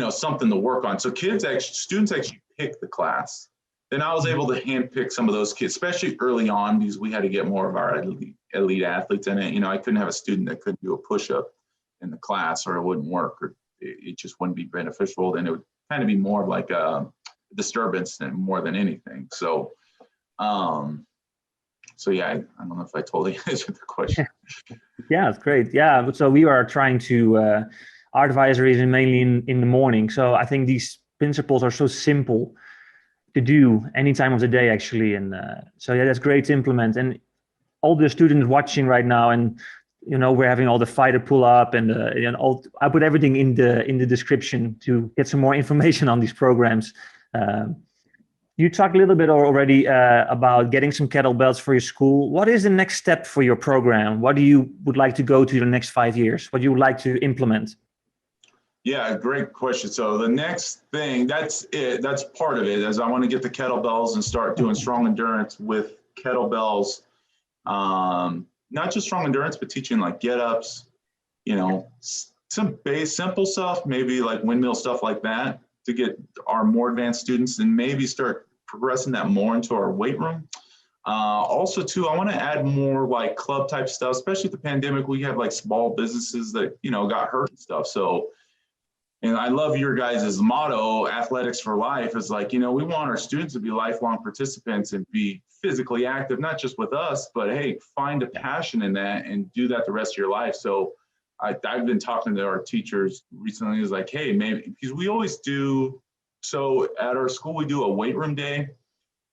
something to work on. So students actually pick the class. Then I was able to handpick some of those kids, especially early on, because we had to get more of our elite athletes in it. I couldn't have a student that couldn't do a push-up in the class, or it wouldn't work, or it just wouldn't be beneficial. Then it would kind of be more of like a disturbance more than anything. So, So yeah, I don't know if I totally answered the question. Yeah, that's great. Yeah, so we are trying to our advisory is mainly in the morning. So I think these principles are so simple to do any time of the day, actually. And so yeah, that's great to implement. And all the students watching right now, and we're having all the fighter pull up, and I put everything in the description to get some more information on these programs. You talked a little bit already about getting some kettlebells for your school. What is the next step for your program? What do you would like to go to the next 5 years? What do you would like to implement? Yeah, great question. So the next thing, that's it. That's part of it, is I want to get the kettlebells and start doing strong endurance with kettlebells. Not just strong endurance, but teaching like get-ups, some base simple stuff, maybe like windmill stuff like that, to get our more advanced students, and maybe start progressing that more into our weight room. Also too, I want to add more like club type stuff, especially with the pandemic. We have like small businesses that, got hurt and stuff. So, and I love your guys' motto, athletics for life, is like, we want our students to be lifelong participants and be physically active, not just with us, but hey, find a passion in that and do that the rest of your life. So I've been talking to our teachers recently, is like, hey, maybe, because we always do, so at our school, we do a weight room day,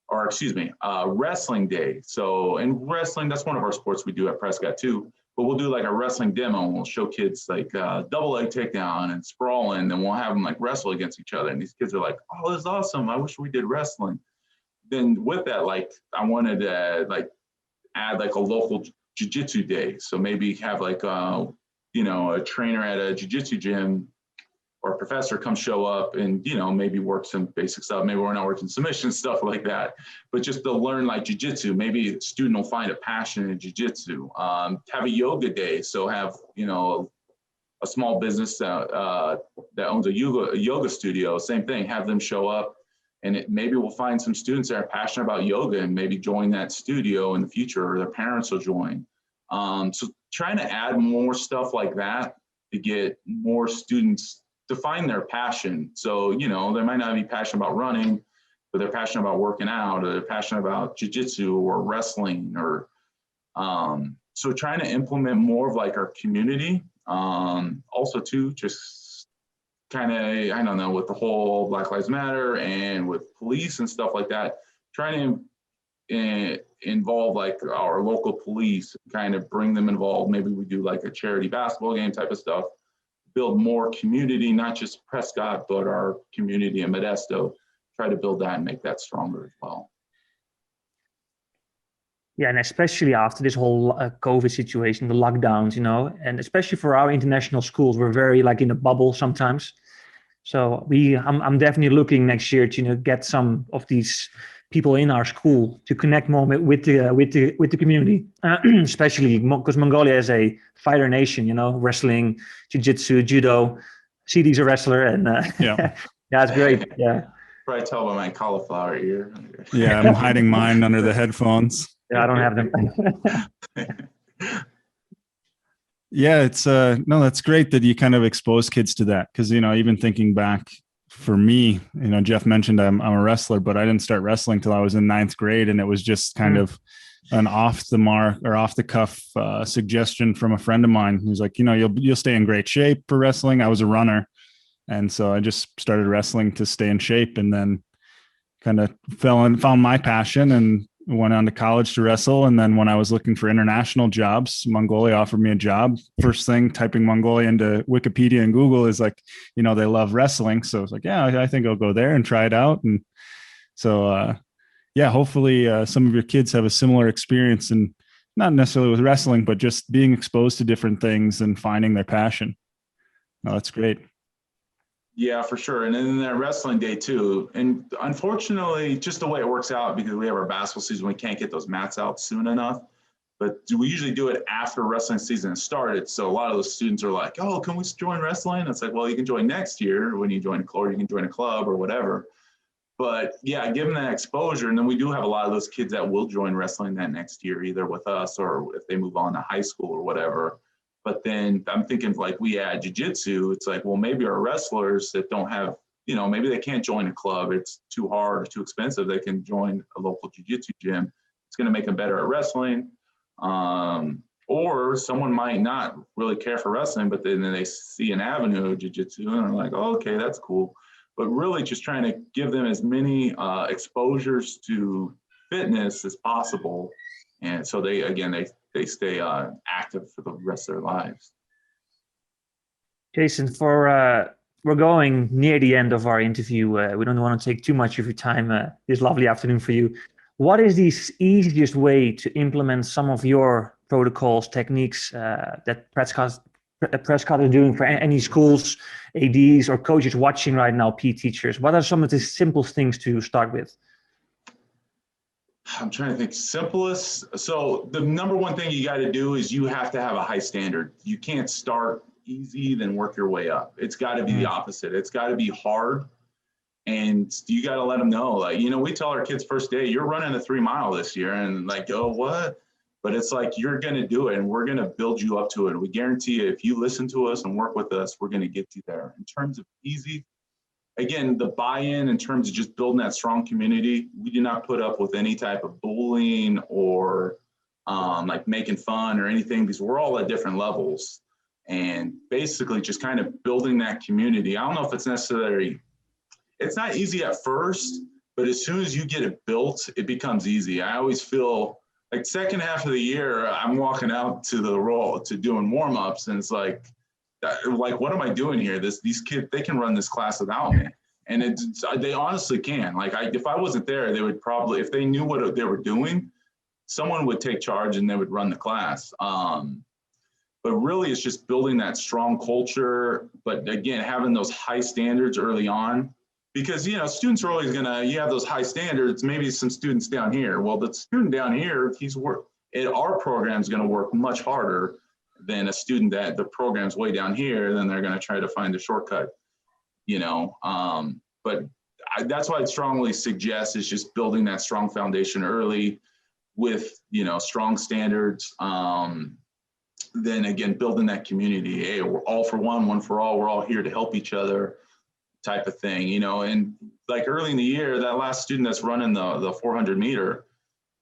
or excuse me, wrestling day. So, and wrestling, that's one of our sports we do at Prescott too, but we'll do like a wrestling demo, and we'll show kids like double leg takedown and sprawling, and we'll have them like wrestle against each other. And these kids are like, oh, this is awesome. I wish we did wrestling. Then with that, like, I wanted to like add like a local jiu-jitsu day. So maybe have like, a trainer at a jiu-jitsu gym or a professor come show up and, maybe work some basic stuff. Maybe we're not working submission, stuff like that, but just to learn like jiu-jitsu. Maybe a student will find a passion in jiu-jitsu. Have a yoga day. So have, a small business that owns a yoga studio, same thing, have them show up, and maybe we'll find some students that are passionate about yoga and maybe join that studio in the future, or their parents will join. So trying to add more stuff like that to get more students to find their passion. So, they might not be passionate about running, but they're passionate about working out, or they're passionate about jiu-jitsu or wrestling, or so trying to implement more of like our community. Also too, just kind of, I don't know, with the whole Black Lives Matter and with police and stuff like that, trying to involve like our local police, kind of bring them involved. Maybe we do like a charity basketball game type of stuff, build more community, not just Prescott, but our community in Modesto, try to build that and make that stronger as well. Yeah, and especially after this whole COVID situation, the lockdowns, and especially for our international schools, we're very like in a bubble sometimes. So I'm definitely looking next year to get some of these people in our school to connect more with the community, especially because Mongolia is a fighter nation. Wrestling, jiu-jitsu, judo. CD's a wrestler, and yeah, it's great. Yeah, Probably tell by my cauliflower ear. Yeah, I'm hiding mine under the headphones. Yeah, I don't have them. Yeah, it's no, that's great that you kind of expose kids to that, because even thinking back for me, Jeff mentioned I'm a wrestler, but I didn't start wrestling till I was in 9th grade, and it was just kind of an off the mark or off the cuff suggestion from a friend of mine who's like, you'll stay in great shape for wrestling. I was a runner, and so I just started wrestling to stay in shape, and then kind of found my passion and went on to college to wrestle. And then when I was looking for international jobs, Mongolia offered me a job. First thing, typing Mongolia into Wikipedia and Google is like, they love wrestling. So it's like, yeah, I think I'll go there and try it out. And so, yeah, hopefully some of your kids have a similar experience, and not necessarily with wrestling, but just being exposed to different things and finding their passion. No, that's great. Yeah, for sure. And then that wrestling day too. And unfortunately, just the way it works out, because we have our basketball season, we can't get those mats out soon enough. But we usually do it after wrestling season has started. So a lot of those students are like, oh, can we join wrestling? It's like, well, you can join next year when you join a club, or you can join a club or whatever. But yeah, give them that exposure. And then we do have a lot of those kids that will join wrestling that next year, either with us or if they move on to high school or whatever. But then I'm thinking, like, we add jiu-jitsu, it's like, well, maybe our wrestlers that don't have, maybe they can't join a club, it's too hard or too expensive, they can join a local jiu-jitsu gym, it's going to make them better at wrestling. Or someone might not really care for wrestling, but then they see an avenue of jiu-jitsu and they're like, oh, okay, that's cool. But really just trying to give them as many exposures to fitness as possible. And so they stay active for the rest of their lives. Jason, we're going near the end of our interview. We don't want to take too much of your time this lovely afternoon for you. What is the easiest way to implement some of your protocols, techniques that Prescott is doing for any schools, ADs, or coaches watching right now, PE teachers? What are some of the simplest things to start with? I'm trying to think simplest. So the number one thing you got to do is you have to have a high standard. You can't start easy, then work your way up. It's got to be the opposite. It's got to be hard. And you got to let them know, like, we tell our kids first day, you're running a 3 mile this year, and like, oh, what? But it's like, you're going to do it and we're going to build you up to it. We guarantee you, if you listen to us and work with us, we're going to get you there. In terms of easy, again, the buy-in in terms of just building that strong community, we do not put up with any type of bullying or like making fun or anything, because we're all at different levels. And basically just kind of building that community. I don't know if it's necessarily, it's not easy at first, but as soon as you get it built, it becomes easy. I always feel like second half of the year, I'm walking out to the roll to doing warm-ups, and it's like, what am I doing here? These kids, they can run this class without me. And they honestly can. Like, if I wasn't there, they would probably, if they knew what they were doing, someone would take charge and they would run the class. But really, it's just building that strong culture. But again, having those high standards early on, because, students are always you have those high standards, maybe some students down here. Well, the student down here, our program is going to work much harder than a student that the program's way down here, then they're going to try to find a shortcut, but that's why I strongly suggest is just building that strong foundation early with, strong standards. Then again, building that community. Hey, we're all for one for all. We're all here to help each other type of thing, and like early in the year, that last student that's running the 400 meter,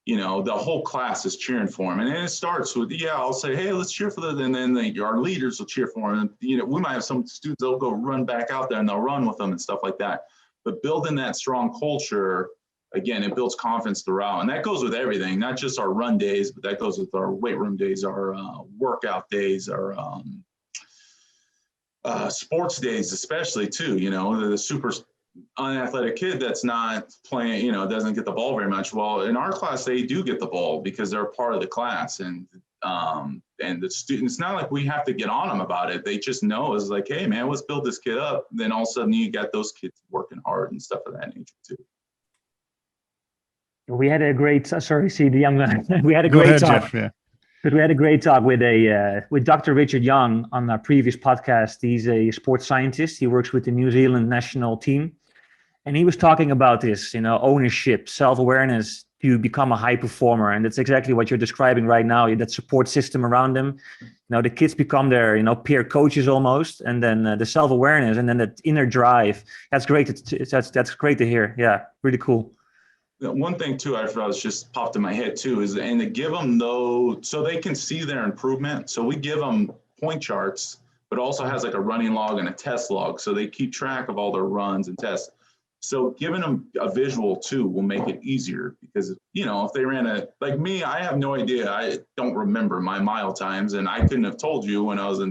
the whole class is cheering for him. And then it starts with, I'll say, hey, let's cheer for them. And then our leaders will cheer for him. And, we might have some students that'll go run back out there and they'll run with them and stuff like that. But building that strong culture, again, it builds confidence throughout. And that goes with everything, not just our run days, but that goes with our weight room days, our workout days, our sports days, especially too, the super unathletic kid that's not playing, doesn't get the ball very much. Well, in our class, they do get the ball because they're part of the class, and the students, it's not like we have to get on them about it. They just know, it's like, hey man, let's build this kid up. Then all of a sudden you got those kids working hard and stuff of that nature too. We had a great, sorry, CD, we had a great talk. Jeff, yeah. But we had a great talk with Dr. Richard Young on our previous podcast. He's a sports scientist. He works with the New Zealand national team. And he was talking about this, ownership, self-awareness to become a high performer. And that's exactly what you're describing right now, that support system around them. The kids become their, peer coaches almost. And then the self-awareness and then that inner drive. That's great. That's great to hear. Yeah, really cool. One thing too, I was just popped in my head too, is and to give them so they can see their improvement. So we give them point charts, but also has like a running log and a test log. So they keep track of all their runs and tests. So giving them a visual too will make it easier, because, if they ran like me, I have no idea. I don't remember my mile times, and I couldn't have told you when I was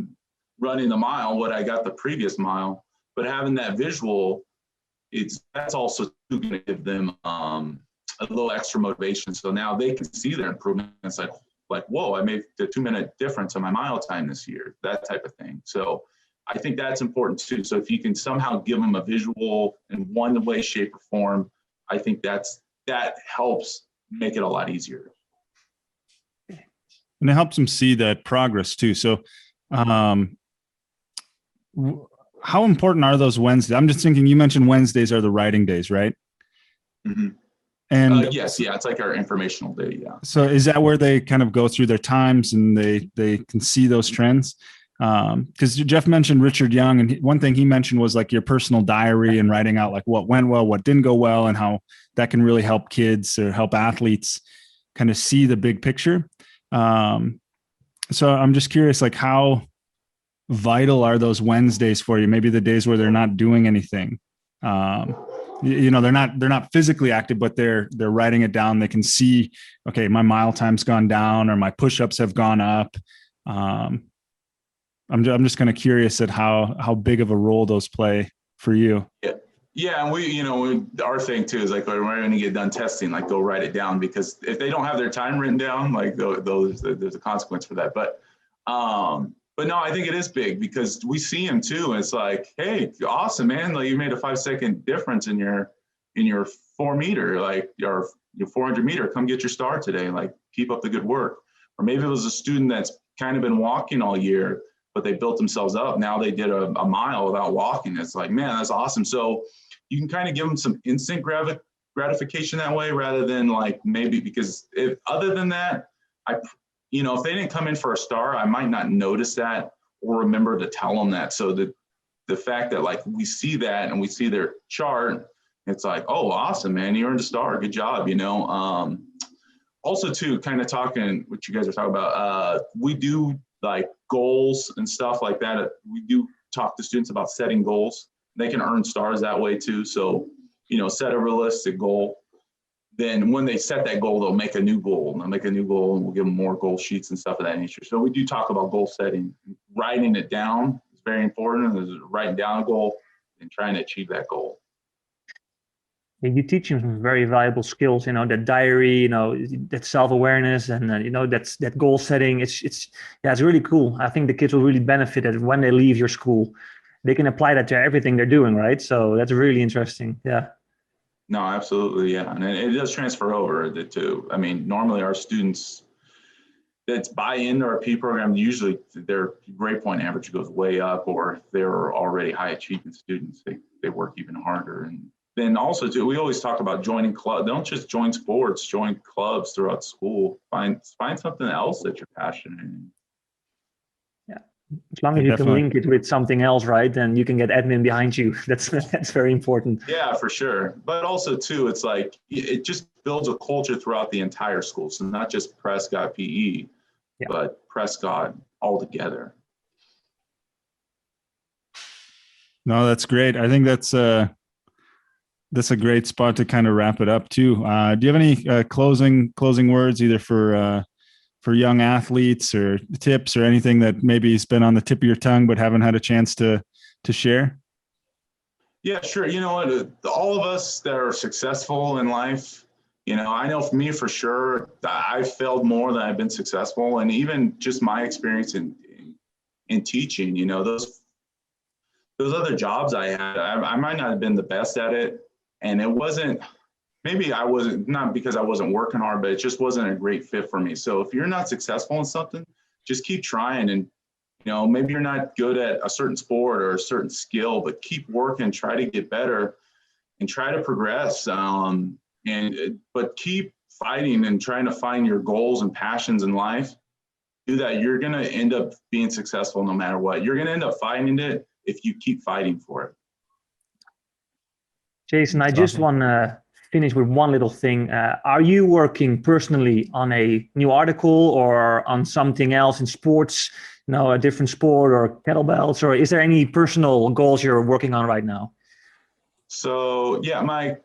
running the mile what I got the previous mile. But having that visual, that's also going to give them a little extra motivation. So now they can see their improvement. It's like, whoa, I made the 2-minute difference on my mile time this year, that type of thing. So I think that's important too. So if you can somehow give them a visual in one way, shape, or form, I think that helps make it a lot easier. And it helps them see that progress too. So how important are those Wednesdays? I'm just thinking, you mentioned Wednesdays are the writing days, right? Mm-hmm. And yes, it's like our informational day. Yeah. So is that where they kind of go through their times and they can see those trends? Because Jeff mentioned Richard Young, and one thing he mentioned was like your personal diary and writing out like what went well, what didn't go well, and how that can really help kids or help athletes. kind of see the big picture. So I'm just curious, like, how vital are those Wednesdays for you? Maybe the days where they're not doing anything. They're not physically active, but they're writing it down. They can see, okay, my mile time's gone down, or my push-ups have gone up. I'm I'm just kind of curious at how big of a role those play for you. Yeah, and our thing too is like when we're going to get done testing, like they'll write it down, because if they don't have their time written down, like there's a consequence for that. But no, I think it is big, because we see them too. And it's like, hey, awesome, man! Like you made a 5-second difference in your 4 meter, like your 400 meter. Come get your star today. Like keep up the good work. Or maybe it was a student that's kind of been walking all year, but they built themselves up. Now they did a mile without walking. It's like, man, that's awesome. So you can kind of give them some instant gratification that way, rather than like maybe, because other than that, if they didn't come in for a star, I might not notice that or remember to tell them that. So the fact that like we see that and we see their chart, it's like, oh, awesome, man, you earned a star. Good job. Also too, kind of talking what you guys are talking about, we do like goals and stuff like that. We do talk to students about setting goals. They can earn stars that way too. So, set a realistic goal. Then when they set that goal, they'll make a new goal. And we'll give them more goal sheets and stuff of that nature. So we do talk about goal setting. Writing it down is very important. There's writing down a goal and trying to achieve that goal. You teach them some very valuable skills, that diary, that self-awareness, and that's that goal setting. It's really cool. I think the kids will really benefit it when they leave your school. They can apply that to everything they're doing, right? So that's really interesting. Yeah. No, absolutely. Yeah. And it does transfer over too. I mean, normally our students that buy into our P program, usually their grade point average goes way up, or if they're already high achieving students, they work even harder. And then also too, we always talk about joining clubs. Don't just join sports, join clubs throughout school. Find something else that you're passionate in. Yeah. As long as you can link it with something else, right? Then you can get admin behind you. That's very important. Yeah, for sure. But also too, it's like, it just builds a culture throughout the entire school. So not just Prescott PE, but Prescott altogether. No, that's great. I think that's a great spot to kind of wrap it up too. Do you have any closing words, either for young athletes, or tips, or anything that maybe has been on the tip of your tongue but haven't had a chance to share? Yeah, sure. You know what? All of us that are successful in life, I know for me for sure, I've failed more than I've been successful. And even just my experience in teaching, those other jobs I had, I might not have been the best at it. And it wasn't, maybe I wasn't, not because I wasn't working hard, but it just wasn't a great fit for me. So if you're not successful in something, just keep trying. And, maybe you're not good at a certain sport or a certain skill, but keep working, try to get better and try to progress. But keep fighting and trying to find your goals and passions in life. Do that. You're going to end up being successful no matter what. You're going to end up finding it if you keep fighting for it. Jason, I just want to finish with one little thing. Are you working personally on a new article or on something else in sports, a different sport or kettlebells, or is there any personal goals you're working on right now? So yeah, my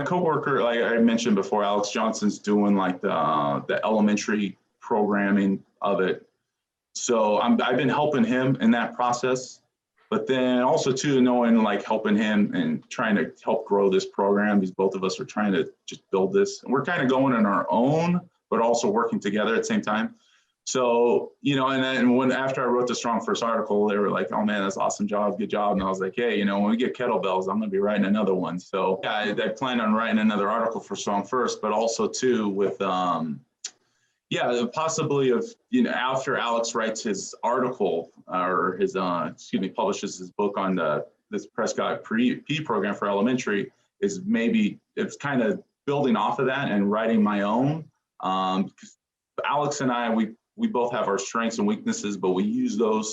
coworker, like I mentioned before, Alex Johnson's doing like the elementary programming of it. So I've been helping him in that process. But then also too, knowing like helping him and trying to help grow this program, because both of us are trying to just build this. And we're kind of going on our own, but also working together at the same time. So, and then after I wrote the StrongFirst article, they were like, oh man, that's awesome job, good job. And I was like, hey, when we get kettlebells, I'm going to be writing another one. So yeah, I plan on writing another article for StrongFirst, but also too with, the possibility of, after Alex writes his article or his, publishes his book on this Prescott P program for elementary, is maybe it's kind of building off of that and writing my own. Because Alex and I, we both have our strengths and weaknesses, but we use our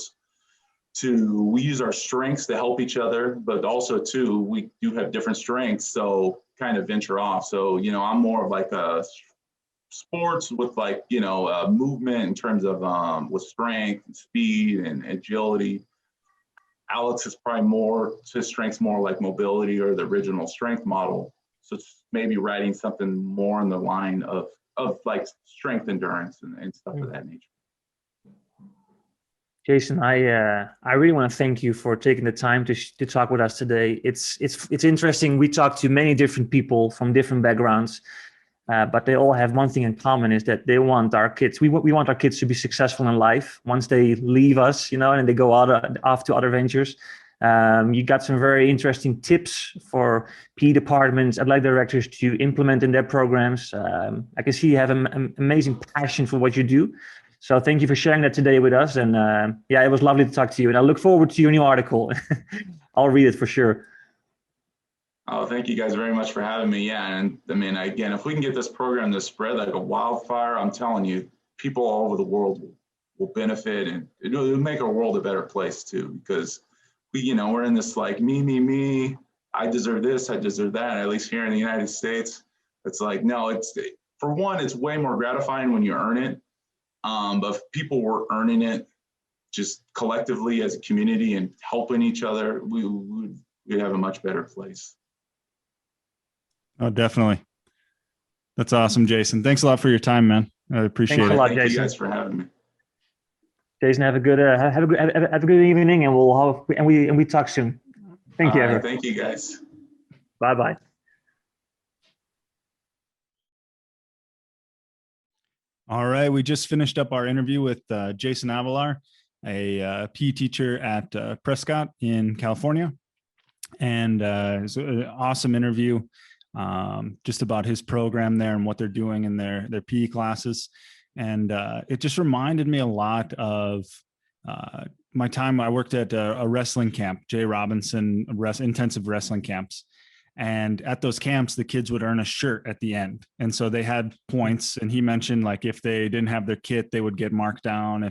strengths to help each other, but also too, we do have different strengths. So kind of venture off. So, I'm more of like a sports with like, movement in terms of with strength and speed and agility. Alex is probably his strength's more like mobility or the original strength model. So it's maybe writing something more in the line of like strength endurance and stuff of that nature. Jason, I really want to thank you for taking the time to talk with us today. It's interesting. We talk to many different people from different backgrounds, but they all have one thing in common, is that they want our kids. We want our kids to be successful in life once they leave us, and they go off to other ventures. You got some very interesting tips for PE departments, athletic directors to implement in their programs. I can see you have an amazing passion for what you do. So thank you for sharing that today with us. And it was lovely to talk to you. And I look forward to your new article. I'll read it for sure. Oh, thank you guys very much for having me. Yeah, and I mean, again, if we can get this program to spread like a wildfire, I'm telling you, people all over the world will benefit, and it'll make our world a better place too. Because we're in this like me, I deserve this, I deserve that. At least here in the United States, it's like, no, it's for one, it's way more gratifying when you earn it. But if people were earning it just collectively as a community and helping each other, we'd have a much better place. Oh, definitely. That's awesome, Jason. Thanks a lot for your time, man. I appreciate it. Thanks a lot, Thank Jason. you guys for having me. Jason, have a good evening, and we talk soon. Thank you. Thank you, guys. Bye. All right, we just finished up our interview with Jason Avelar, a PE teacher at Prescott in California, and it's an awesome interview just about his program there and what they're doing in their PE classes. And it just reminded me a lot of my time. I worked at a wrestling camp, Jay Robinson intensive wrestling camps. And at those camps, the kids would earn a shirt at the end. And so they had points. And he mentioned, like, if they didn't have their kit, they would get marked down.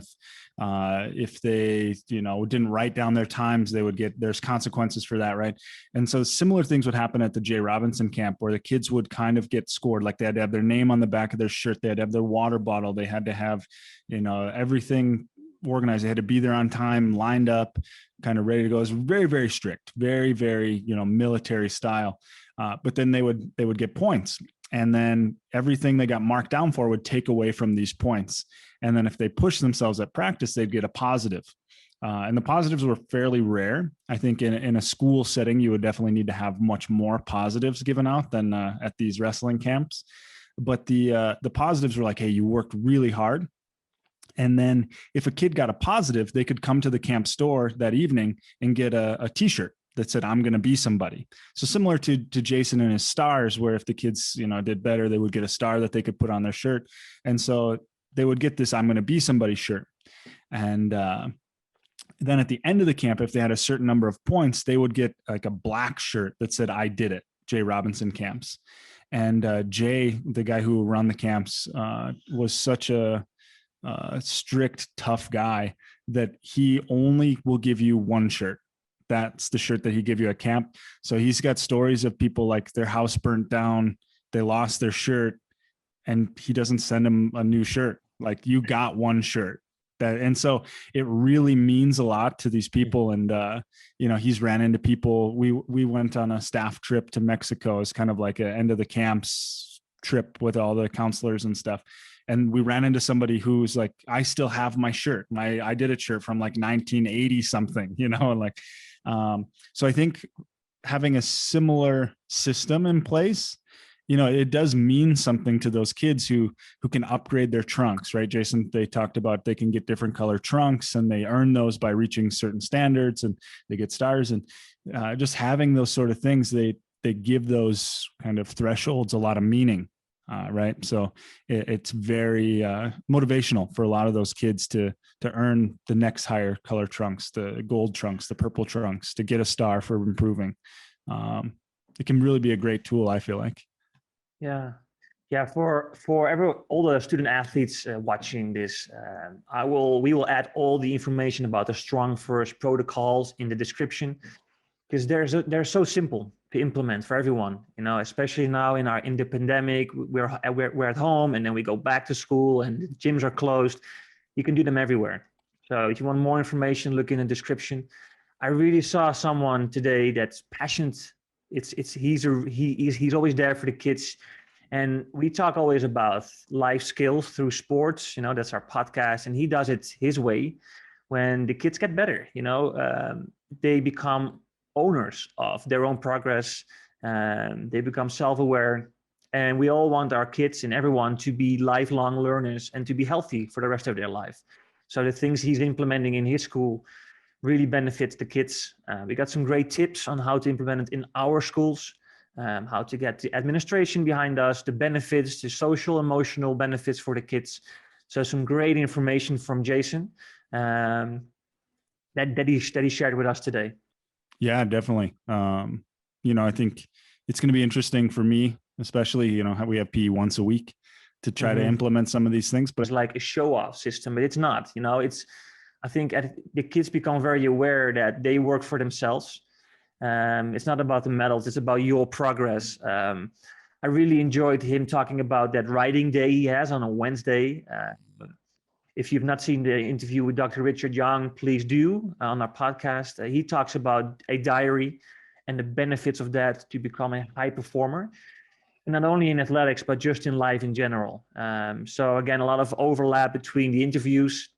If they, didn't write down their times, there's consequences for that. Right. And so similar things would happen at the Jay Robinson camp, where the kids would kind of get scored. Like, they had to have their name on the back of their shirt. They had to have their water bottle. They had to have, everything organized. They had to be there on time, lined up, kind of ready to go. It was very, very strict, very, very, military style. But then they would get points. And then everything they got marked down for would take away from these points. And then if they push themselves at practice, they'd get a positive. And the positives were fairly rare. I think in a school setting, you would definitely need to have much more positives given out than at these wrestling camps. But the positives were like, hey, you worked really hard. And then if a kid got a positive, they could come to the camp store that evening and get a t-shirt that said, I'm going to be somebody. So similar to Jason and his stars, where if the kids, did better, they would get a star that they could put on their shirt. And so they would get this, I'm going to be somebody shirt. And then at the end of the camp, if they had a certain number of points, they would get like a black shirt that said, I did it, Jay Robinson camps. And Jay, the guy who ran the camps, was such a strict, tough guy that he only will give you one shirt. That's the shirt that he give you at camp. So he's got stories of people like their house burnt down, they lost their shirt, and he doesn't send them a new shirt. Like, you got one shirt. And so it really means a lot to these people. And, he's ran into people. We went on a staff trip to Mexico as kind of like an end of the camps trip with all the counselors and stuff. And we ran into somebody who's like, I still have my shirt. I did a shirt from like 1980 something, so I think having a similar system in place, it does mean something to those kids who can upgrade their trunks, right? Jason, they talked about they can get different color trunks, and they earn those by reaching certain standards, and they get stars. And just having those sort of things, they give those kind of thresholds a lot of meaning. Right. So it's very motivational for a lot of those kids to earn the next higher color trunks, the gold trunks, the purple trunks, to get a star for improving. It can really be a great tool, I feel like. Yeah. For all the student athletes watching this, we will add all the information about the StrongFirst protocols in the description. because they're so simple to implement for everyone, especially now in the pandemic. We're at home, and then we go back to school and the gyms are closed. You can do them everywhere. So if you want more information, look in the description. I really saw someone today that's passionate. He's always there for the kids. And we talk always about life skills through sports. That's our podcast, and he does it his way. When the kids get better, they become owners of their own progress. They become self-aware, and we all want our kids and everyone to be lifelong learners and to be healthy for the rest of their life. So the things he's implementing in his school really benefits the kids. We got some great tips on how to implement it in our schools, how to get the administration behind us, the benefits, the social, emotional benefits for the kids. So some great information from Jason that he shared with us today. Yeah, definitely. I think it's going to be interesting for me, especially, how we have PE once a week to try to implement some of these things. But it's like a show-off system, but it's not. I think the kids become very aware that they work for themselves. It's not about the medals; it's about your progress. I really enjoyed him talking about that writing day he has on a Wednesday. If you've not seen the interview with Dr. Richard Young, please do on our podcast. He talks about a diary and the benefits of that to become a high performer. And not only in athletics, but just in life in general. So again, a lot of overlap between the interviews.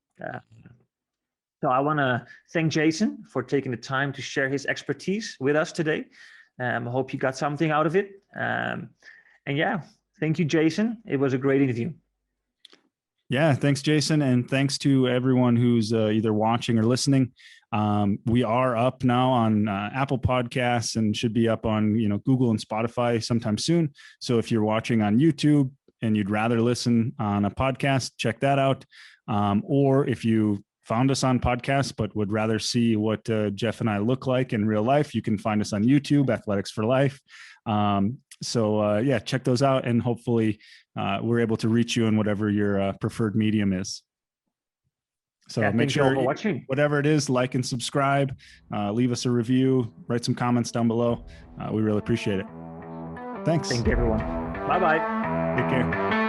So I want to thank Jason for taking the time to share his expertise with us today. I hope you got something out of it. And yeah, thank you, Jason. It was a great interview. Yeah, thanks, Jason. And thanks to everyone who's either watching or listening. We are up now on Apple Podcasts and should be up on Google and Spotify sometime soon. So if you're watching on YouTube and you'd rather listen on a podcast, check that out. Or if you found us on podcasts but would rather see what Jeff and I look like in real life, you can find us on YouTube, Athletics for Life. So check those out, and hopefully we're able to reach you in whatever your preferred medium is. So make sure, watching, whatever it is, like and subscribe, leave us a review, write some comments down below. We really appreciate it. Thanks. Thank you, everyone. Bye-bye. Take care.